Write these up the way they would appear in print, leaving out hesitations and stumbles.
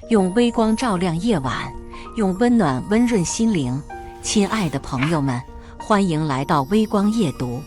用微光照亮夜晚，用温暖温润心灵。亲爱的朋友们，欢迎来到微光夜读。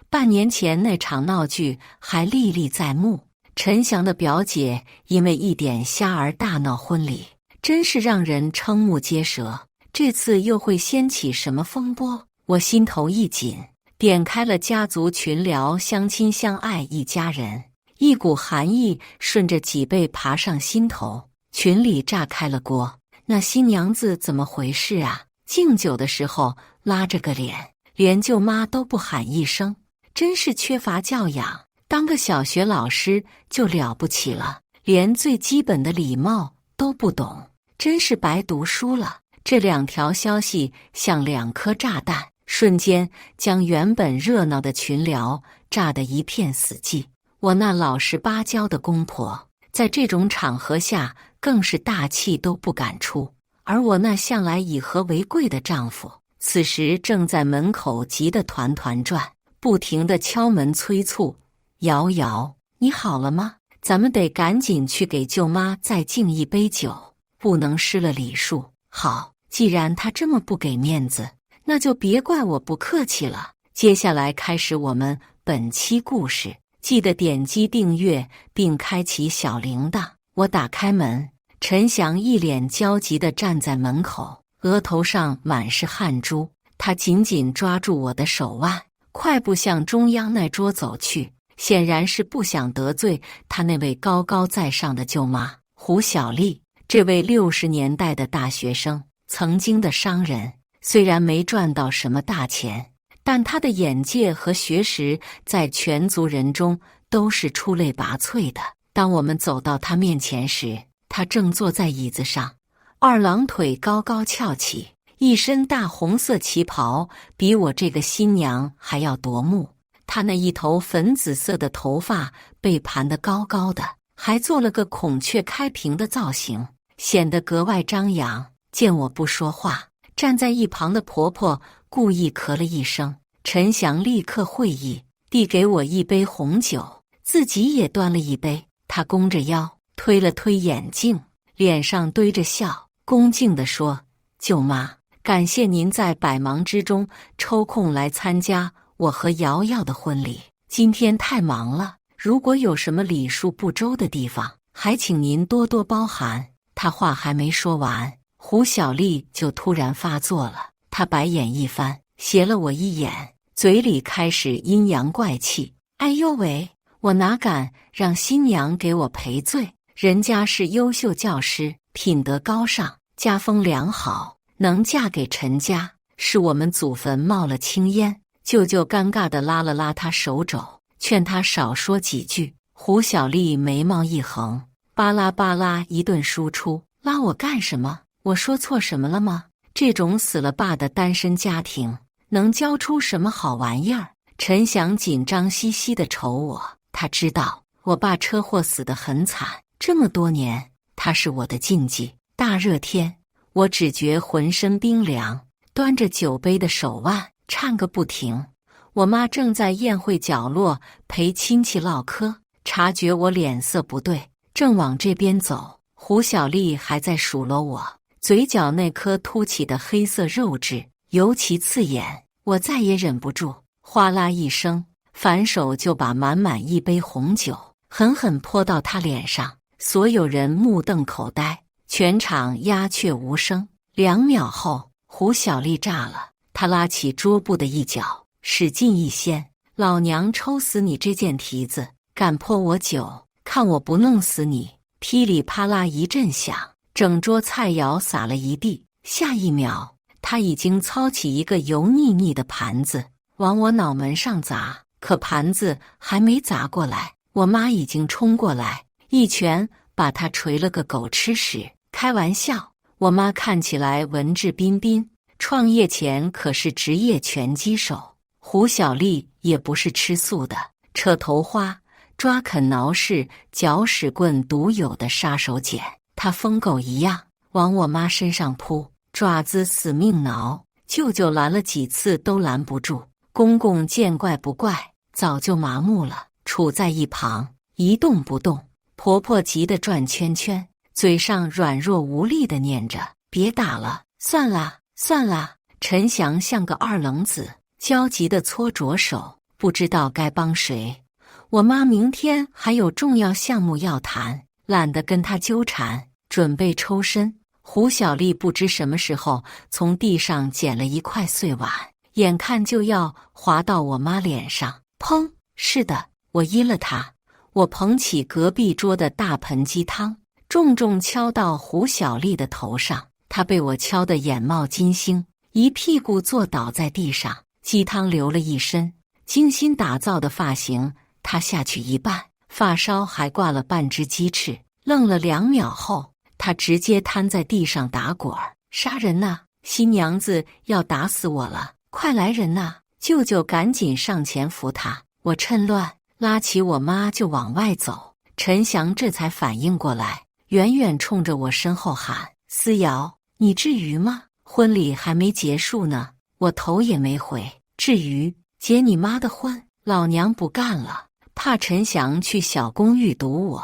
半年前那场闹剧还历历在目，陈翔的表姐因为一点虾儿大闹婚礼，真是让人瞠目结舌。这次又会掀起什么风波？我心头一紧，点开了家族群聊，相亲相爱一家人，一股寒意顺着脊背爬上心头。群里炸开了锅，那新娘子怎么回事啊？敬酒的时候拉着个脸，连舅妈都不喊一声，真是缺乏教养。当个小学老师就了不起了，连最基本的礼貌都不懂，真是白读书了。这两条消息像两颗炸弹，瞬间将原本热闹的群聊炸得一片死寂。我那老实巴交的公婆，在这种场合下更是大气都不敢出，而我那向来以和为贵的丈夫，此时正在门口急得团团转，不停地敲门催促：瑶瑶，你好了吗？咱们得赶紧去给舅妈再敬一杯酒，不能失了礼数。好，既然她这么不给面子，那就别怪我不客气了。接下来开始我们本期故事，记得点击订阅并开启小铃铛。我打开门，陈翔一脸焦急地站在门口，额头上满是汗珠。他紧紧抓住我的手腕，快步向中央那桌走去，显然是不想得罪他那位高高在上的舅妈胡小丽。这位60年代的大学生，曾经的商人，虽然没赚到什么大钱，但他的眼界和学识在全族人中都是出类拔萃的。当我们走到他面前时，他正坐在椅子上，二郎腿高高翘起，一身大红色旗袍，比我这个新娘还要夺目。他那一头粉紫色的头发被盘得高高的，还做了个孔雀开屏的造型，显得格外张扬。见我不说话，站在一旁的婆婆故意咳了一声，陈翔立刻会意，递给我一杯红酒，自己也端了一杯。他弓着腰，推了推眼镜，脸上堆着笑，恭敬地说：舅妈，感谢您在百忙之中抽空来参加我和瑶瑶的婚礼。今天太忙了，如果有什么礼数不周的地方，还请您多多包涵。他话还没说完，胡小丽就突然发作了。她白眼一翻，斜了我一眼，嘴里开始阴阳怪气：哎呦喂，我哪敢让新娘给我赔罪？人家是优秀教师，品德高尚，家风良好，能嫁给陈家，是我们祖坟冒了青烟。舅舅尴尬地拉了拉他手肘，劝他少说几句。胡小丽眉毛一横，巴拉巴拉一顿输出：拉我干什么？我说错什么了吗？这种死了爸的单身家庭，能教出什么好玩意儿？陈翔紧张兮兮地瞅我，他知道我爸车祸死得很惨，这么多年他是我的禁忌。大热天，我只觉浑身冰凉，端着酒杯的手腕颤个不停。我妈正在宴会角落陪亲戚唠嗑，察觉我脸色不对，正往这边走。胡小丽还在数落我，嘴角那颗凸起的黑色肉质尤其刺眼。我再也忍不住，哗啦一声，反手就把满满一杯红酒狠狠泼到她脸上。所有人目瞪口呆，全场鸦雀无声。2秒后，胡小丽炸了，她拉起桌布的一角，使劲一掀：老娘抽死你这贱蹄子，敢泼我酒，看我不弄死你！噼里啪啦一阵响，整桌菜肴洒了一地。下一秒，他已经操起一个油腻腻的盘子往我脑门上砸，可盘子还没砸过来，我妈已经冲过来，一拳把他捶了个狗吃屎。开玩笑，我妈看起来文质彬彬，创业前可是职业拳击手。胡小丽也不是吃素的，扯头花、抓啃挠是搅屎棍独有的杀手锏。她疯狗一样往我妈身上扑，爪子死命挠，舅舅拦了几次都拦不住。公公见怪不怪，早就麻木了，杵在一旁一动不动。婆婆急得转圈圈，嘴上软弱无力地念着：“别打了，算了，算了。”陈翔像个二愣子，焦急地搓着手，不知道该帮谁。我妈明天还有重要项目要谈，懒得跟他纠缠，准备抽身。胡小丽不知什么时候从地上捡了一块碎碗，眼看就要滑到我妈脸上，砰！是的，我依了她。我捧起隔壁桌的大盆鸡汤，重重敲到胡小丽的头上，她被我敲得眼冒金星，一屁股坐倒在地上，鸡汤流了一身。精心打造的发型，她下去一半，发梢还挂了半只鸡翅。愣了2秒后，她直接瘫在地上打滚儿。杀人呐！新娘子要打死我了！快来人呐！舅舅赶紧上前扶她。我趁乱拉起我妈就往外走。陈翔这才反应过来，远远冲着我身后喊：“思瑶，你至于吗？婚礼还没结束呢。”我头也没回，至于？结你妈的婚，老娘不干了。怕陈翔去小公寓堵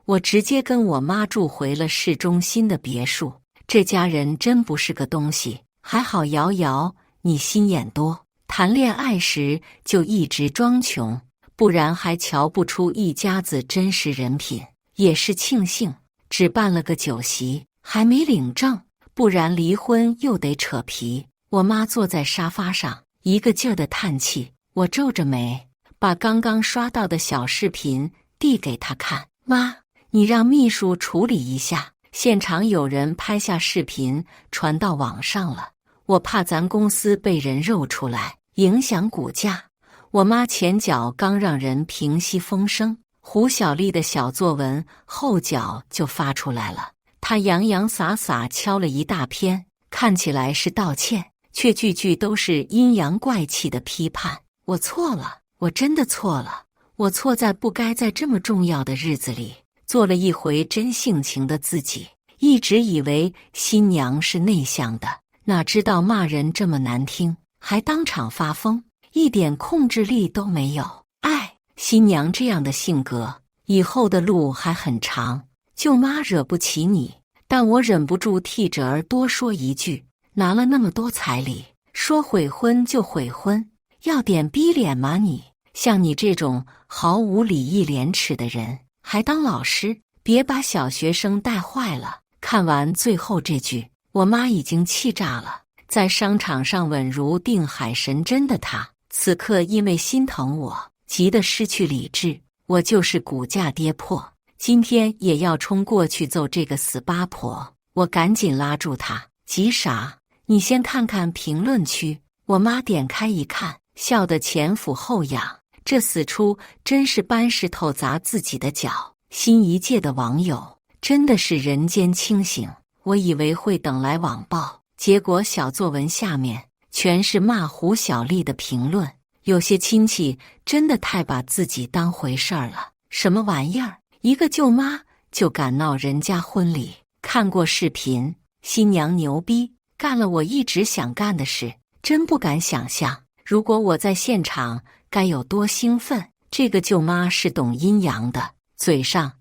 我直接跟我妈住回了市中心的别墅。这家人真不是个东西。还好瑶瑶你心眼多，谈恋爱时就一直装穷，不然还瞧不出一家子真实人品。也是庆幸只办了个酒席，还没领证，不然离婚又得扯皮。我妈坐在沙发上，一个劲儿的叹气。我皱着眉，把刚刚刷到的小视频递给她看。妈，你让秘书处理一下，现场有人拍下视频传到网上了，我怕咱公司被人肉出来，影响股价。我妈前脚刚让人平息风声，胡小丽的小作文后脚就发出来了。她洋洋洒洒敲了一大篇，看起来是道歉，却句句都是阴阳怪气的批判。我错了，我真的错了，我错在不该在这么重要的日子里做了一回真性情的自己。一直以为新娘是内向的，哪知道骂人这么难听，还当场发疯，一点控制力都没有。新娘这样的性格，以后的路还很长。舅妈惹不起你，但我忍不住替侄儿多说一句，拿了那么多彩礼，说悔婚就悔婚，要点逼脸吗你？像你这种毫无礼义廉耻的人，还当老师，别把小学生带坏了。看完最后这句，我妈已经气炸了。在商场上稳如定海神针的她，此刻因为心疼我，急得失去理智。我就是股价跌破，今天也要冲过去揍这个死八婆。我赶紧拉住她，急啥？你先看看评论区。我妈点开一看，笑得前俯后仰。这死出真是搬石头砸自己的脚。新一届的网友真的是人间清醒。我以为会等来网暴，结果小作文下面全是骂胡小丽的评论。有些亲戚真的太把自己当回事儿了，什么玩意儿？一个舅妈就敢闹人家婚礼？看过视频，新娘牛逼，干了我一直想干的事，真不敢想象，如果我在现场该有多兴奋。这个舅妈是懂阴阳的，嘴上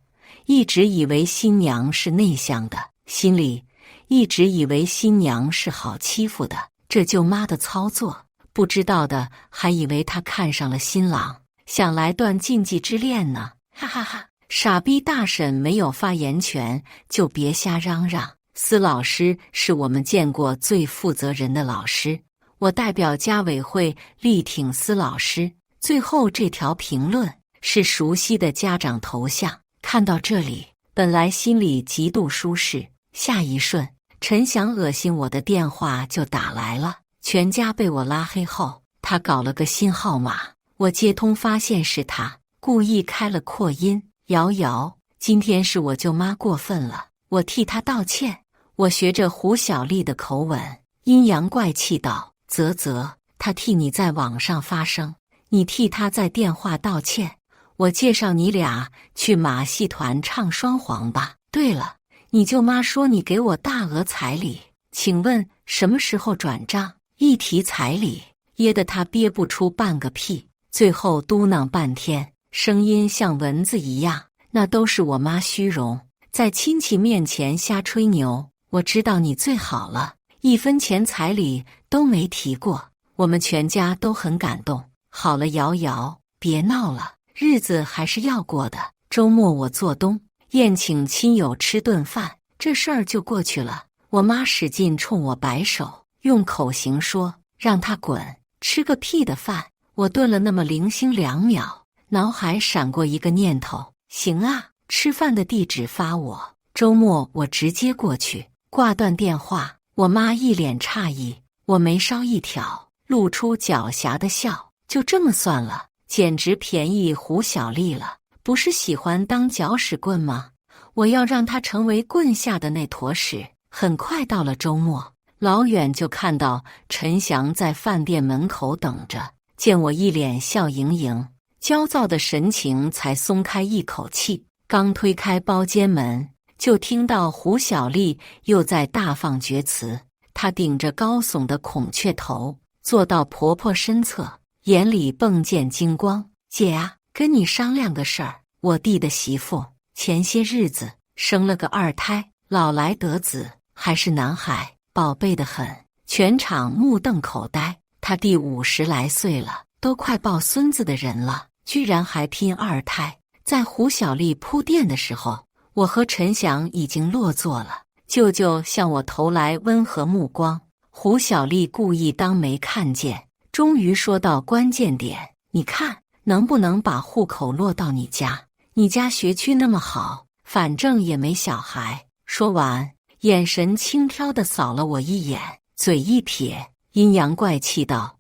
一直以为新娘是内向的，心里一直以为新娘是好欺负的。这舅妈的操作，不知道的还以为她看上了新郎，想来段禁忌之恋呢。哈哈哈！傻逼大婶没有发言权，就别瞎嚷嚷。司老师是我们见过最负责人的老师，我代表家委会力挺司老师。最后这条评论是熟悉的家长头像。看到这里，本来心里极度舒适，下一瞬，陈翔恶心我的电话就打来了。全家被我拉黑后，他搞了个新号码，我接通发现是他，故意开了扩音。瑶瑶，今天是我舅妈过分了，我替她道歉。我学着胡小丽的口吻，阴阳怪气道：啧啧，她替你在网上发声，你替她在电话道歉。我介绍你俩去马戏团唱双簧吧。对了，你舅妈说你给我大额彩礼，请问什么时候转账？一提彩礼，噎得他憋不出半个屁，最后嘟囔半天，声音像蚊子一样。那都是我妈虚荣，在亲戚面前瞎吹牛，我知道你最好了，1分钱彩礼都没提过。我们全家都很感动。好了，瑶瑶，别闹了，日子还是要过的。周末我做冬宴请亲友吃顿饭，这事儿就过去了。我妈使劲冲我摆手，用口型说让他滚，吃个屁的饭。我顿了那么零星2秒，脑海闪过一个念头，行啊，吃饭的地址发我，周末我直接过去。挂断电话，我妈一脸诧异，我眉梢一挑，露出狡黠的笑。就这么算了，简直便宜胡小丽了。不是喜欢当搅屎棍吗？我要让她成为棍下的那坨屎。很快到了周末，老远就看到陈翔在饭店门口等着，见我一脸笑盈盈，焦躁的神情才松开一口气。刚推开包间门，就听到胡小丽又在大放厥词。她顶着高耸的孔雀头，坐到婆婆身侧，眼里迸溅金光。姐啊，跟你商量个事儿，我弟的媳妇前些日子生了个2胎，老来得子，还是男孩，宝贝得很。全场目瞪口呆，他弟50来岁了，都快抱孙子的人了，居然还拼2胎。在胡小丽铺垫的时候，我和陈翔已经落座了。舅舅向我投来温和目光，胡小丽故意当没看见，终于说到关键点，你看能不能把户口落到你家？你家学区那么好，反正也没小孩。说完，眼神轻佻地扫了我一眼，嘴一撇，阴阳怪气道：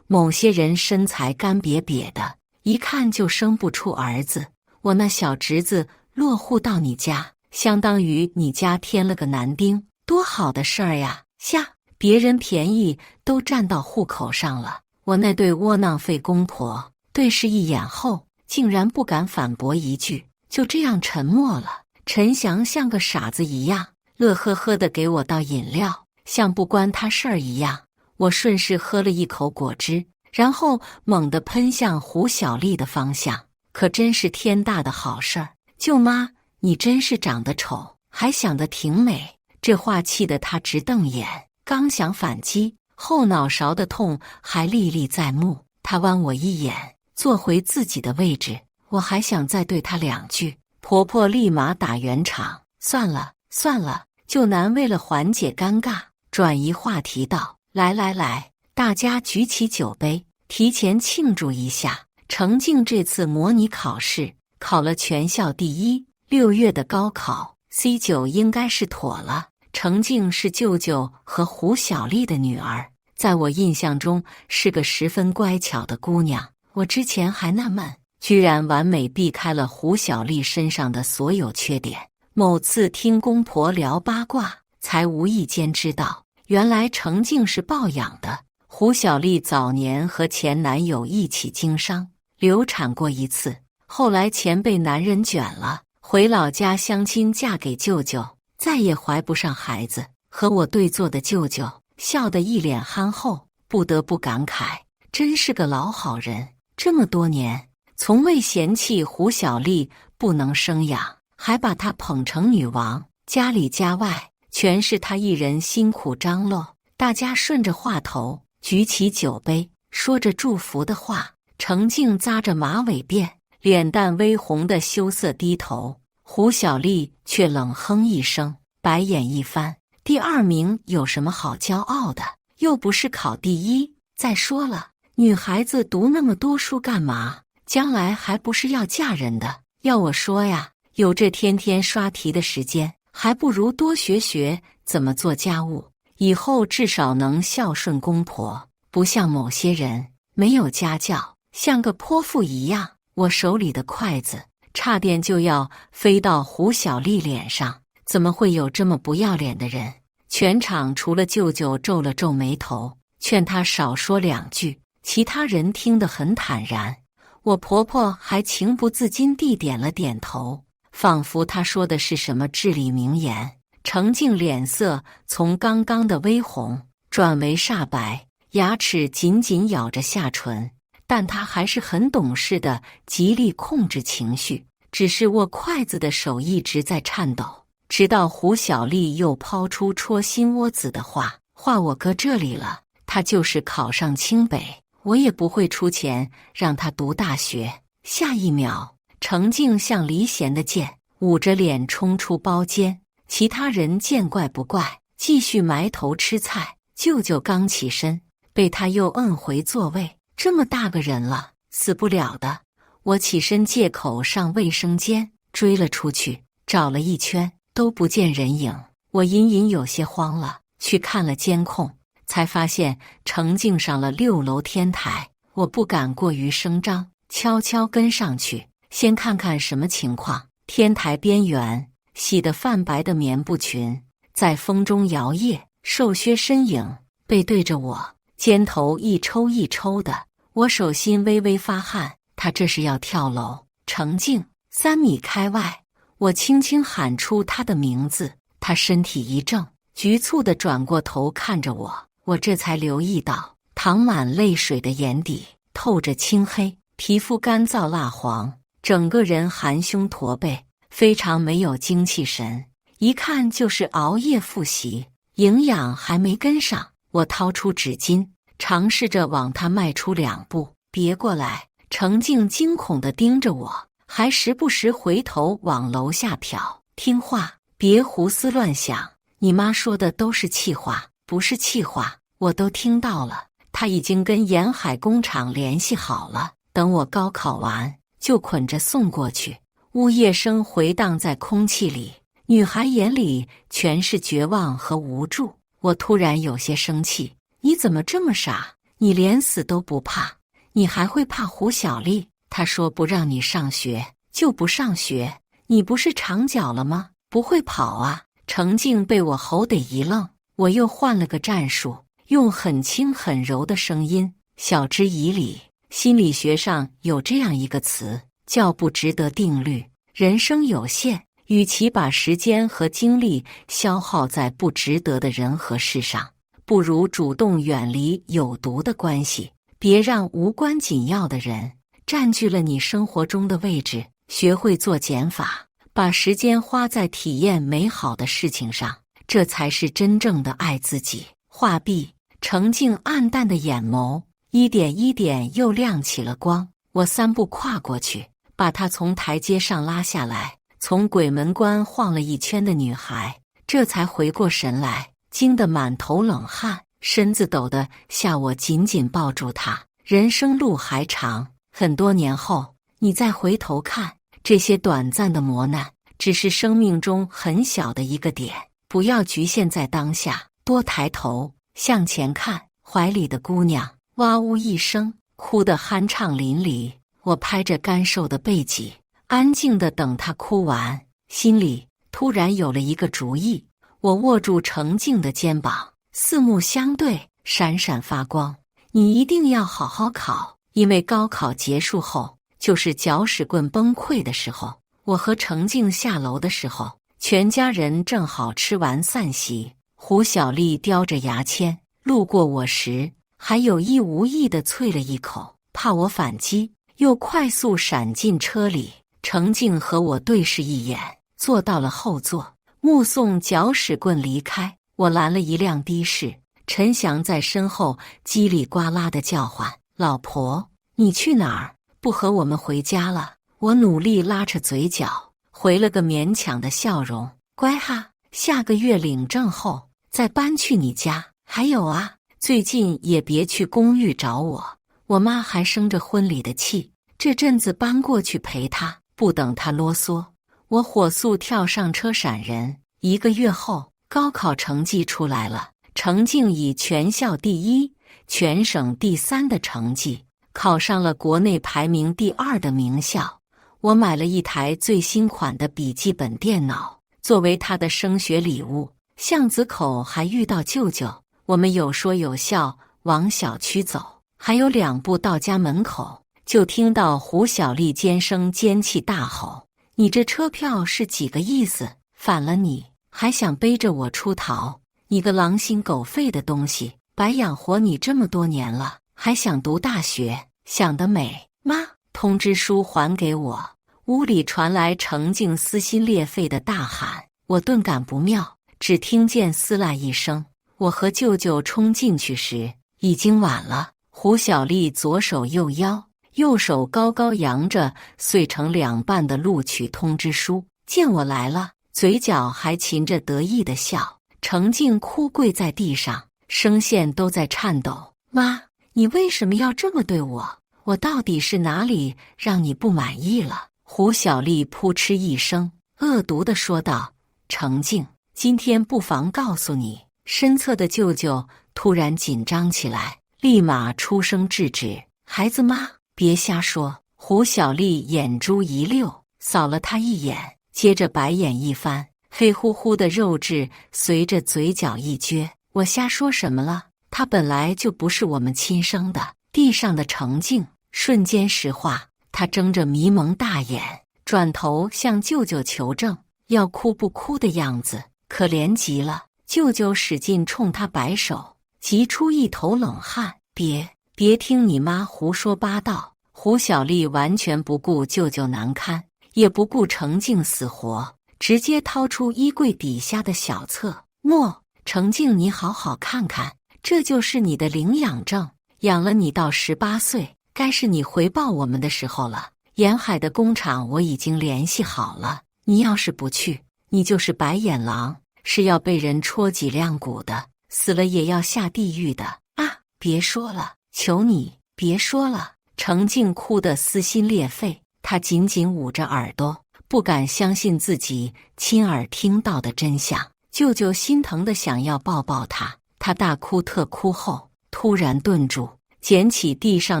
某些人身材干瘪瘪的，一看就生不出儿子。我那小侄子落户到你家，相当于你家添了个男丁，多好的事儿呀！下，别人便宜都占到户口上了。我那对窝囊废公婆对视一眼后，竟然不敢反驳一句，就这样沉默了。陈翔像个傻子一样，乐呵呵地给我倒饮料，像不关他事儿一样。我顺势喝了一口果汁，然后猛地喷向胡小丽的方向。可真是天大的好事儿！舅妈，你真是长得丑，还想得挺美。这话气得她直瞪眼，刚想反击，后脑勺的痛还历历在目。她剜我一眼，坐回自己的位置。我还想再对她2句，婆婆立马打圆场。算了算了，舅男为了缓解尴尬，转移话题道：来来来，大家举起酒杯，提前庆祝一下。程静这次模拟考试考了全校第1，6月的高考 C9 应该是妥了。程静是舅舅和胡小丽的女儿，在我印象中是个十分乖巧的姑娘。我之前还纳闷，居然完美避开了胡小丽身上的所有缺点。某次听公婆聊八卦，才无意间知道，原来程静是抱养的。胡小丽早年和前男友一起经商，流产过1次，后来钱被男人卷了，回老家相亲嫁给舅舅，再也怀不上孩子。和我对坐的舅舅笑得一脸憨厚，不得不感慨，真是个老好人。这么多年，从未嫌弃胡小丽不能生养，还把她捧成女王，家里家外全是她一人辛苦张罗。大家顺着话头举起酒杯，说着祝福的话。程静扎着马尾辫，脸蛋微红的羞涩低头。胡小丽却冷哼一声，白眼一翻：第2名有什么好骄傲的？又不是考第1。再说了，女孩子读那么多书干嘛？将来还不是要嫁人的。要我说呀，有这天天刷题的时间，还不如多学学怎么做家务，以后至少能孝顺公婆，不像某些人没有家教，像个泼妇一样。我手里的筷子差点就要飞到胡小丽脸上，怎么会有这么不要脸的人？全场除了舅舅皱了皱眉头，劝他少说2句，其他人听得很坦然。我婆婆还情不自禁地点了点头，仿佛她说的是什么至理名言。程静脸色从刚刚的微红转为煞白，牙齿紧紧咬着下唇，但她还是很懂事的极力控制情绪，只是握筷子的手一直在颤抖。直到胡小丽又抛出戳心窝子的话我哥这里了，他就是考上清北，我也不会出钱让他读大学。下一秒，程静像离弦的箭，捂着脸冲出包间。其他人见怪不怪，继续埋头吃菜。舅舅刚起身，被他又摁回座位。这么大个人了，死不了的。我起身借口上卫生间，追了出去，找了一圈都不见人影。我隐隐有些慌了，去看了监控，才发现程静上了6楼天台。我不敢过于声张，悄悄跟上去，先看看什么情况。天台边缘，洗得泛白的棉布裙在风中摇曳，瘦削身影背对着我，肩头一抽一抽的，我手心微微发汗。他这是要跳楼。程静，3米开外。我轻轻喊出他的名字，他身体一怔，局促地转过头看着我。我这才留意到，淌满泪水的眼底透着青黑，皮肤干燥蜡黄，整个人含胸驼背，非常没有精气神，一看就是熬夜复习，营养还没跟上。我掏出纸巾，尝试着往他迈出2步。别过来！程静惊恐地盯着我，还时不时回头往楼下瞟。听话，别胡思乱想，你妈说的都是气话，不是气话，我都听到了。她已经跟沿海工厂联系好了，等我高考完就捆着送过去。呜咽声回荡在空气里，女孩眼里全是绝望和无助。我突然有些生气，你怎么这么傻？你连死都不怕，你还会怕胡小丽？她说不让你上学就不上学，你不是长脚了吗？不会跑啊！程静被我吼得一愣，我又换了个战术，用很轻很柔的声音晓之以理。心理学上有这样一个词，叫不值得定律。人生有限，与其把时间和精力消耗在不值得的人和事上，不如主动远离有毒的关系。别让无关紧要的人占据了你生活中的位置。学会做减法，把时间花在体验美好的事情上，这才是真正的爱自己。话毕，程静暗淡的眼眸一点一点又亮起了光。我3步跨过去，把她从台阶上拉下来。从鬼门关晃了一圈的女孩这才回过神来，惊得满头冷汗，身子抖得吓我紧紧抱住她。人生路还长，很多年后你再回头看，这些短暂的磨难只是生命中很小的一个点。不要局限在当下，多抬头向前看。怀里的姑娘哇呜一声哭得酣畅淋漓，我拍着干瘦的背脊，安静地等她哭完，心里突然有了一个主意。我握住程静的肩膀，四目相对，闪闪发光。你一定要好好考，因为高考结束后就是搅屎棍崩溃的时候。我和程静下楼的时候，全家人正好吃完散席。胡小丽叼着牙签路过我时，还有意无意地啐了一口，怕我反击，又快速闪进车里。程静和我对视一眼，坐到了后座，目送搅屎棍离开。我拦了一辆的士，陈翔在身后叽里呱啦地叫唤：“老婆，你去哪儿？不和我们回家了？”我努力拉着嘴角，回了个勉强的笑容：“乖哈，下个月领证后再搬去你家。还有啊，最近也别去公寓找我，我妈还生着婚礼的气，这阵子搬过去陪她。”不等她啰嗦，我火速跳上车闪人。1个月后，高考成绩出来了，程静以全校第1、全省第3的成绩考上了国内排名第2的名校。我买了一台最新款的笔记本电脑作为她的升学礼物。巷子口还遇到舅舅，我们有说有笑往小区走，还有2步到家门口，就听到胡小丽尖声尖气大吼：“你这车票是几个意思？反了你，还想背着我出逃？你个狼心狗肺的东西，白养活你这么多年了，还想读大学，想得美！妈，通知书还给我！”屋里传来程静撕心裂肺的大喊。我顿感不妙，只听见撕啦一声，我和舅舅冲进去时，已经晚了。胡小丽左手右腰，右手高高扬着碎成2半的录取通知书，见我来了，嘴角还噙着得意的笑。程静哭跪在地上，声线都在颤抖：“妈，你为什么要这么对我？我到底是哪里让你不满意了？”胡小丽扑哧一声，恶毒地说道：“程静，今天不妨告诉你。”身侧的舅舅突然紧张起来，立马出声制止：“孩子妈，别瞎说。”胡小丽眼珠一溜，扫了他一眼，接着白眼一翻，黑乎乎的肉质随着嘴角一撅：“我瞎说什么了？他本来就不是我们亲生的。”地上的程静瞬间石化，他睁着迷蒙大眼，转头向舅舅求证，要哭不哭的样子，可怜极了。舅舅使劲冲他摆手，急出一头冷汗：“别听你妈胡说八道！”胡小丽完全不顾舅舅难堪，也不顾程静死活，直接掏出衣柜底下的小册：“莫，程静，你好好看看，这就是你的领养证，养了你到18岁，该是你回报我们的时候了。沿海的工厂我已经联系好了，你要是不去，你就是白眼狼，是要被人戳脊梁骨的，死了也要下地狱的啊！别说了，求你别说了！”程静哭得撕心裂肺，她紧紧捂着耳朵，不敢相信自己亲耳听到的真相。舅舅心疼的想要抱抱她，她大哭特哭后，突然顿住，捡起地上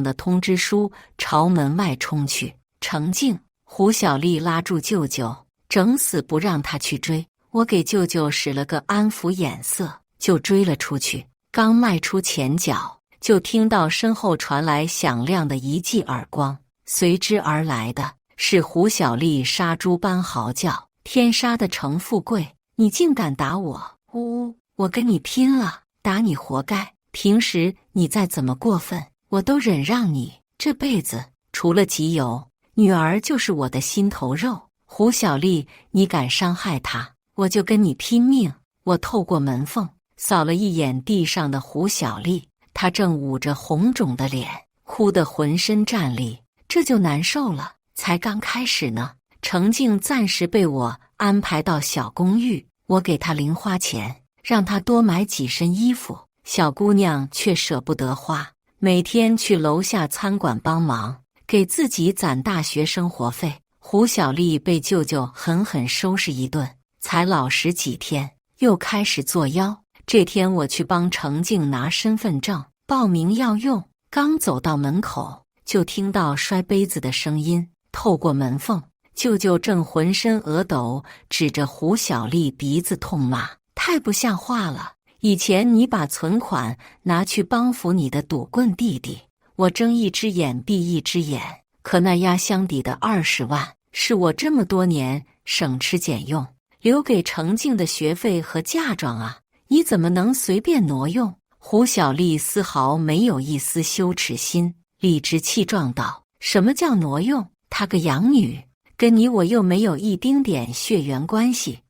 的通知书，朝门外冲去。程静，胡小丽拉住舅舅，整死不让他去追。我给舅舅使了个安抚眼色，就追了出去。刚迈出前脚，就听到身后传来响亮的一记耳光，随之而来的是胡小丽杀猪般嚎叫：“天杀的程富贵，你竟敢打我！呜，我跟你拼了！打你活该！平时你再怎么过分，我都忍让你。这辈子除了集邮，女儿就是我的心头肉。胡小丽，你敢伤害她，我就跟你拼命！”我透过门缝扫了一眼地上的胡小丽，她正捂着红肿的脸，哭得浑身战栗。这就难受了，才刚开始呢。程静暂时被我安排到小公寓，我给她零花钱，让她多买几身衣服。小姑娘却舍不得花，每天去楼下餐馆帮忙，给自己攒大学生活费。胡小丽被舅舅狠狠收拾一顿，才老实几天，又开始作妖。这天我去帮程静拿身份证，报名要用，刚走到门口，就听到摔杯子的声音。透过门缝，舅舅正浑身额抖，指着胡小丽鼻子痛骂：“太不像话了！以前你把存款拿去帮扶你的赌棍弟弟，我睁一只眼闭一只眼，可那压箱底的20万是我这么多年省吃俭用留给程静的学费和嫁妆啊！你怎么能随便挪用？”胡小丽丝毫没有一丝羞耻心，理直气壮道：“什么叫挪用？她个养女，跟你我又没有一丁点血缘关系。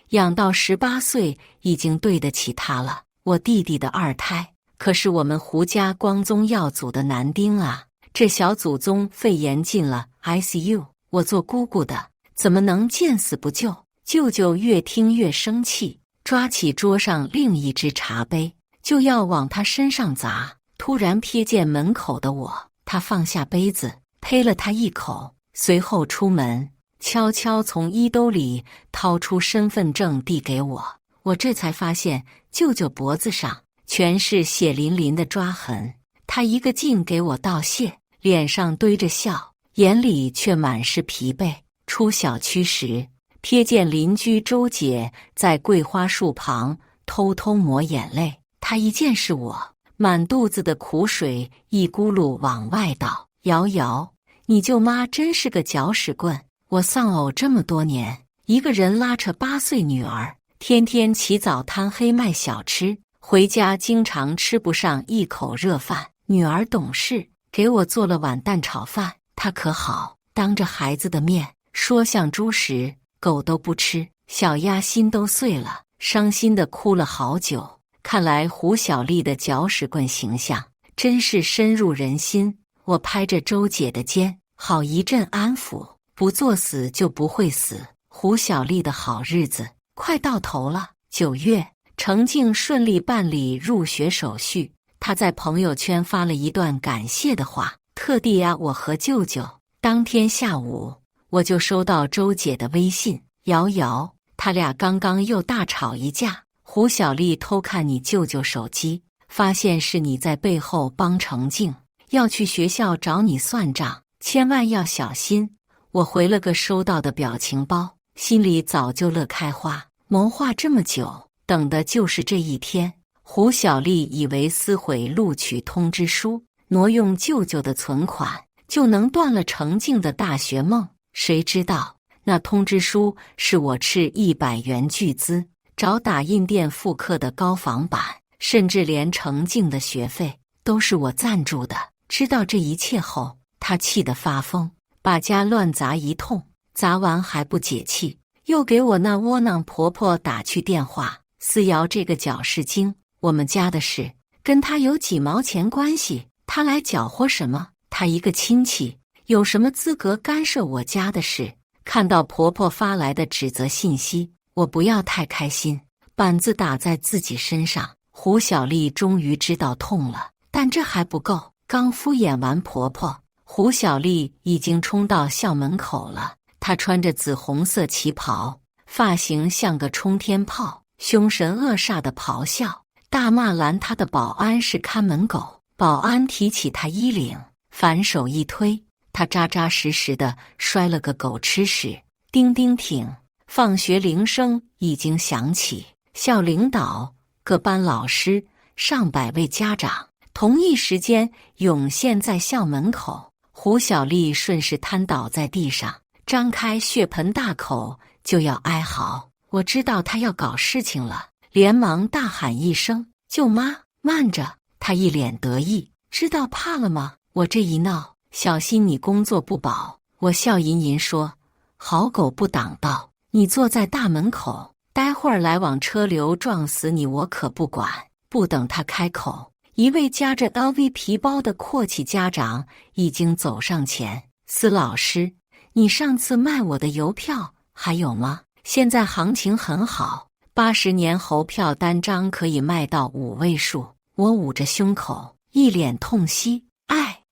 养到18岁已经对得起她了。我弟弟的2胎，可是我们胡家光宗耀祖的男丁啊！这小祖宗肺炎进了 ICU， 我做姑姑的怎么能见死不救？”舅舅越听越生气，抓起桌上另一只茶杯，就要往他身上砸。突然瞥见门口的我，他放下杯子，呸了他一口，随后出门，悄悄从衣兜里掏出身份证递给我。我这才发现舅舅脖子上全是血淋淋的抓痕。他一个劲给我道谢，脸上堆着笑，眼里却满是疲惫。出小区时，瞥见邻居周姐在桂花树旁偷偷抹眼泪，她一见是我，满肚子的苦水一咕噜往外倒。瑶瑶，你舅妈真是个搅屎棍！我丧偶这么多年，一个人拉扯8岁女儿，天天起早贪黑卖小吃，回家经常吃不上一口热饭。女儿懂事，给我做了碗蛋炒饭，她可好，当着孩子的面说像猪食，狗都不吃。小丫心都碎了，伤心的哭了好久。看来胡小丽的搅屎棍形象真是深入人心。我拍着周姐的肩，好一阵安抚。不作死就不会死，胡小丽的好日子快到头了。9月，程静顺利办理入学手续，她在朋友圈发了一段感谢的话，特地呀我和舅舅。当天下午，我就收到周姐的微信，瑶瑶，他俩刚刚又大吵一架。胡小丽偷看你舅舅手机，发现是你在背后帮程静，要去学校找你算账，千万要小心。我回了个收到的表情包，心里早就乐开花。谋划这么久，等的就是这一天。胡小丽以为撕毁录取通知书，挪用舅舅的存款，就能断了程静的大学梦。谁知道那通知书是我斥100元巨资找打印店复刻的高仿版，甚至连程静的学费都是我赞助的。知道这一切后，她气得发疯，把家乱砸一通，砸完还不解气，又给我那窝囊婆婆打去电话。思瑶这个搅事精，我们家的事跟她有几毛钱关系？她来搅和什么？她一个亲戚，有什么资格干涉我家的事？看到婆婆发来的指责信息，我不要太开心，板子打在自己身上。胡小丽终于知道痛了，但这还不够。刚敷衍完婆婆，胡小丽已经冲到校门口了。她穿着紫红色旗袍，发型像个冲天炮，凶神恶煞的咆哮，大骂拦她的保安是看门狗。保安提起她衣领，反手一推，她扎扎实实的摔了个狗吃屎。叮叮挺，放学铃声已经响起，校领导、各班老师、上百位家长同一时间涌现在校门口。胡小丽顺势瘫倒在地上，张开血盆大口就要哀嚎。我知道她要搞事情了，连忙大喊一声：舅妈，慢着！她一脸得意，知道怕了吗？我这一闹，小心你工作不保。我笑吟吟说：好狗不挡道，你坐在大门口，待会儿来往车流撞死你我可不管。不等他开口，一位夹着 LV 皮包的阔气家长已经走上前：司老师，你上次卖我的邮票还有吗？现在行情很好，80年猴票单张可以卖到5位数。我捂着胸口，一脸痛惜，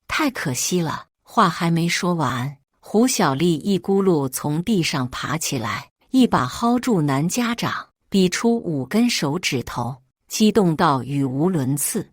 太可惜了。话还没说完，胡小丽一咕噜从地上爬起来，一把薅住男家长，比出5根手指头，激动到语无伦次。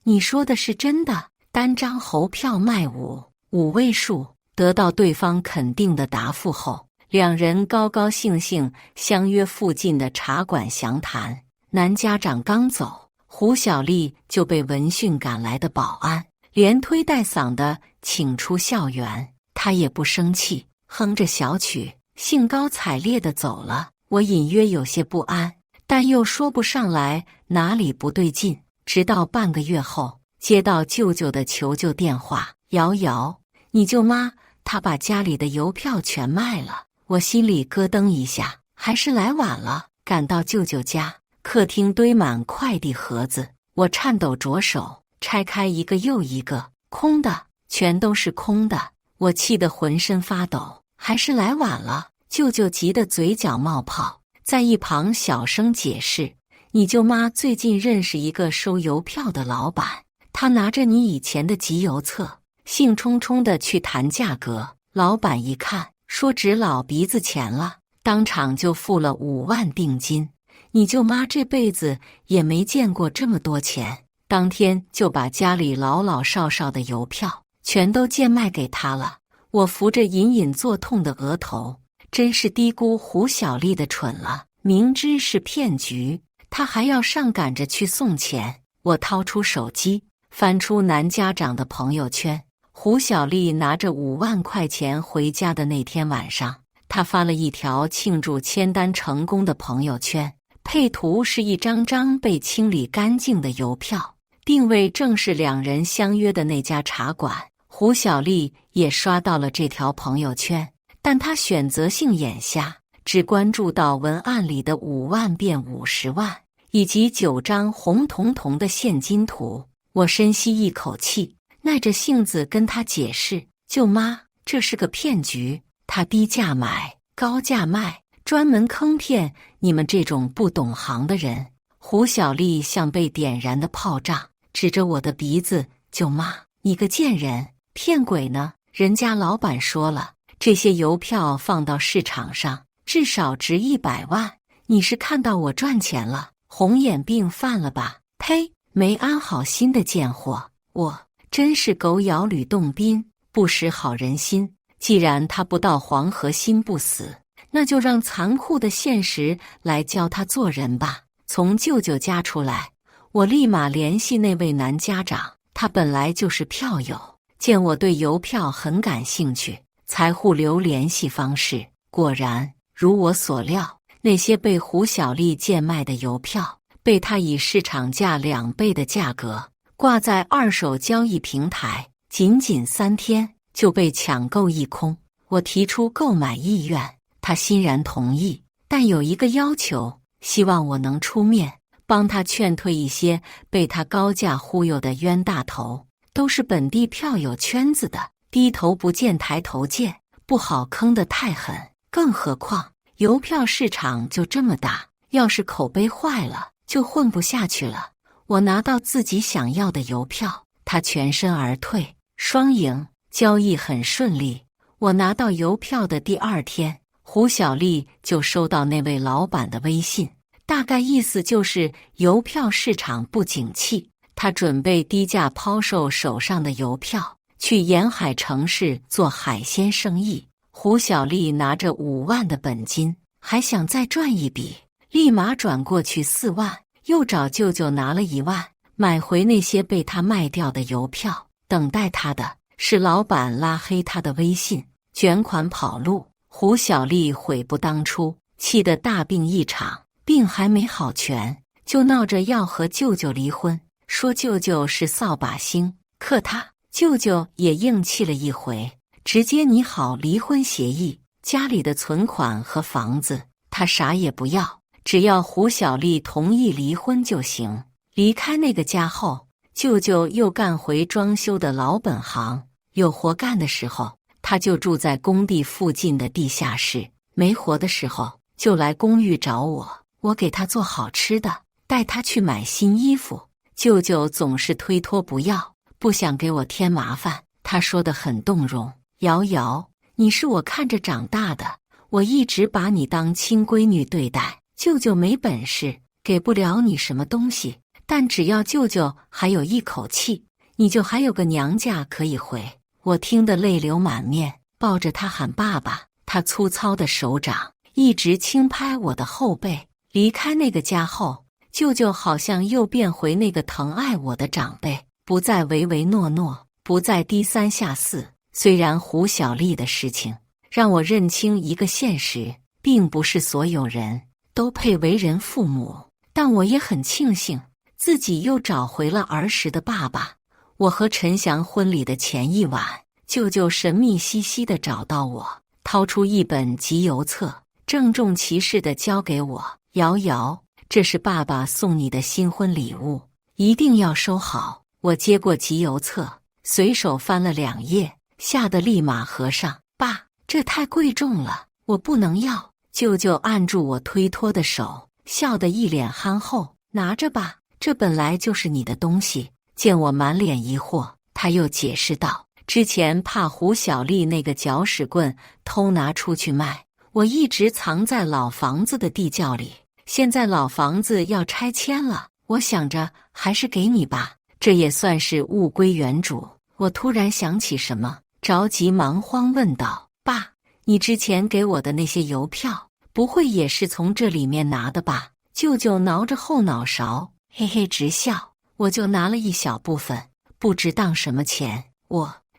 你说的是真的？单张猴票卖5位数？得到对方肯定的答复后，两人高高兴兴相约附近的茶馆详谈。男家长刚走，胡小丽就被闻讯赶来的保安连推带搡的请出校园。她也不生气，哼着小曲，兴高采烈地走了。我隐约有些不安，但又说不上来哪里不对劲。直到半个月后，接到舅舅的求救电话：瑶瑶，你舅妈她把家里的邮票全卖了。我心里咯噔一下，还是来晚了。赶到舅舅家，客厅堆满快递盒子，我颤抖着手拆开一个又一个，空的，全都是空的。我气得浑身发抖，还是来晚了。舅舅急得嘴角冒泡，在一旁小声解释：你舅妈最近认识一个收邮票的老板，他拿着你以前的集邮册，兴冲冲地去谈价格。老板一看，说值老鼻子钱了，当场就付了5万定金。你舅妈这辈子也没见过这么多钱，当天就把家里老老少少的邮票全都贱卖给他了。我扶着隐隐作痛的额头，真是低估胡小丽的蠢了。明知是骗局，她还要上赶着去送钱。我掏出手机，翻出男家长的朋友圈。胡小丽拿着5万块钱回家的那天晚上，她发了一条庆祝签单成功的朋友圈，配图是一张张被清理干净的邮票，定位正是两人相约的那家茶馆。胡小丽也刷到了这条朋友圈，但她选择性眼瞎，只关注到文案里的5万变50万，以及9张红彤彤的现金图。我深吸一口气，耐着性子跟他解释：舅妈，这是个骗局，他低价买，高价卖，专门坑骗你们这种不懂行的人。胡小丽像被点燃的炮仗，指着我的鼻子：舅妈，你个贱人，骗鬼呢！人家老板说了，这些邮票放到市场上至少值100万，你是看到我赚钱了，红眼病犯了吧？呸！没安好心的贱货，我真是狗咬吕洞宾，不识好人心。既然他不到黄河心不死，那就让残酷的现实来教他做人吧。从舅舅家出来，我立马联系那位男家长，他本来就是票友，见我对邮票很感兴趣，才互留联系方式。果然如我所料，那些被胡小丽贱卖的邮票被他以市场价2倍的价格挂在二手交易平台，仅仅3天就被抢购一空。我提出购买意愿，他欣然同意，但有一个要求，希望我能出面帮他劝退一些被他高价忽悠的冤大头，都是本地票友圈子的，低头不见抬头见，不好坑得太狠。更何况邮票市场就这么大，要是口碑坏了就混不下去了。我拿到自己想要的邮票，他全身而退，双赢，交易很顺利。我拿到邮票的第2天，胡小丽就收到那位老板的微信，大概意思就是邮票市场不景气，他准备低价抛售手上的邮票，去沿海城市做海鲜生意。胡小丽拿着5万的本金，还想再赚一笔，立马转过去4万，又找舅舅拿了1万，买回那些被他卖掉的邮票。等待他的是老板拉黑他的微信，卷款跑路。胡小丽悔不当初，气得大病一场，病还没好全，就闹着要和舅舅离婚，说舅舅是扫把星。可他舅舅也硬气了一回，直接拟好离婚协议，家里的存款和房子他啥也不要，只要胡小丽同意离婚就行。离开那个家后，舅舅又干回装修的老本行，有活干的时候他就住在工地附近的地下室，没活的时候就来公寓找我，我给他做好吃的，带他去买新衣服。舅舅总是推脱不要，不想给我添麻烦。他说得很动容：瑶瑶，你是我看着长大的，我一直把你当亲闺女对待，舅舅没本事，给不了你什么东西，但只要舅舅还有一口气，你就还有个娘家可以回。我听得泪流满面，抱着他喊爸爸。他粗糙的手掌一直轻拍我的后背。离开那个家后，舅舅好像又变回那个疼爱我的长辈，不再唯唯诺诺，不再低三下四。虽然胡小丽的事情让我认清一个现实，并不是所有人都配为人父母，但我也很庆幸自己又找回了儿时的爸爸。我和陈翔婚礼的前一晚，舅舅神秘兮兮地找到我，掏出一本集邮册，郑重其事地交给我：瑶瑶，这是爸爸送你的新婚礼物，一定要收好。我接过集邮册，随手翻了2页，吓得立马合上。爸，这太贵重了，我不能要。舅舅按住我推脱的手，笑得一脸憨厚：拿着吧，这本来就是你的东西。见我满脸疑惑，他又解释道：之前怕胡小丽那个搅屎棍偷拿出去卖，我一直藏在老房子的地窖里，现在老房子要拆迁了，我想着还是给你吧，这也算是物归原主。我突然想起什么，着急忙慌问道：爸，你之前给我的那些邮票，不会也是从这里面拿的吧？舅舅挠着后脑勺，嘿嘿直笑：我就拿了一小部分，不值当什么钱。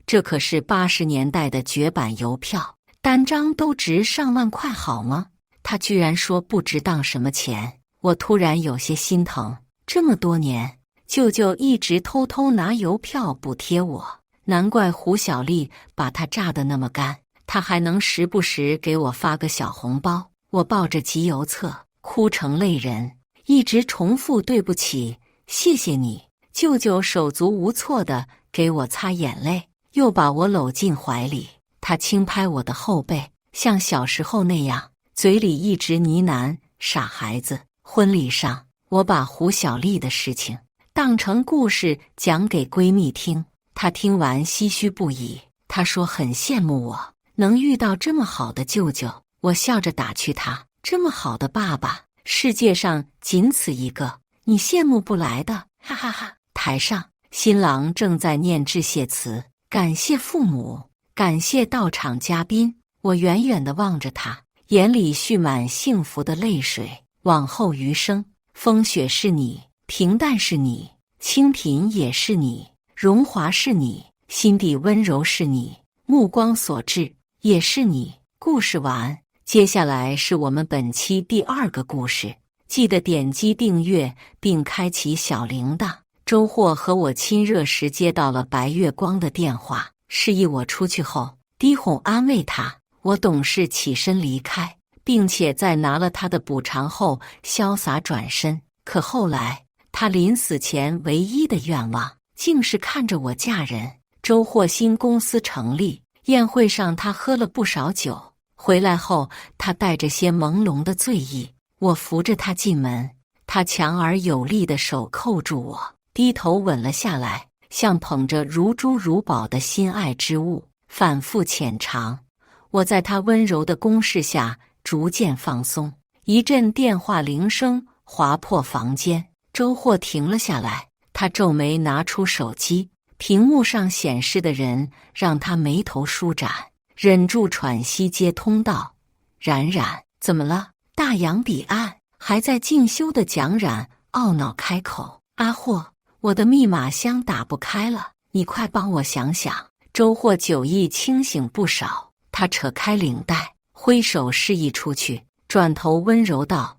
这可是80年代的绝版邮票，单张都值上万块好吗？他居然说不值当什么钱，我突然有些心疼。这么多年，舅舅一直偷偷拿邮票补贴我，难怪胡小丽把他榨得那么干，他还能时不时给我发个小红包。我抱着集邮册，哭成泪人，一直重复对不起，谢谢你。舅舅手足无措地给我擦眼泪，又把我搂进怀里。他轻拍我的后背，像小时候那样，嘴里一直呢喃：傻孩子。婚礼上，我把胡小丽的事情当成故事讲给闺蜜听，她听完唏嘘不已。她说很羡慕我能遇到这么好的舅舅。我笑着打趣她：这么好的爸爸，世界上仅此一个，你羡慕不来的，哈哈哈。台上，新郎正在念致谢词，感谢父母，感谢到场嘉宾。我远远地望着他，眼里蓄满幸福的泪水。往后余生，风雪是你，平淡是你，清贫也是你，荣华是你，心底温柔是你，目光所至也是你。故事完，接下来是我们本期第2个故事，记得点击订阅并开启小铃铛。周霍和我亲热时接到了白月光的电话，示意我出去后，低哄安慰他。我懂事起身离开，并且在拿了他的补偿后潇洒转身。可后来，他临死前唯一的愿望，竟是看着我嫁人。周霍新公司成立，宴会上他喝了不少酒，回来后他带着些朦胧的醉意。我扶着他进门，他强而有力的手扣住我，低头吻了下来，像捧着如珠如宝的心爱之物，反复浅尝。我在他温柔的攻势下逐渐放松。一阵电话铃声划破房间，周霍停了下来，他皱眉拿出手机，屏幕上显示的人让他眉头舒展，忍住喘息接通道：冉冉，怎么了？大洋彼岸还在静修的蒋冉懊恼开口：阿霍，我的密码箱打不开了，你快帮我想想。周霍酒意清醒不少，他扯开领带，挥手示意出去，转头温柔道：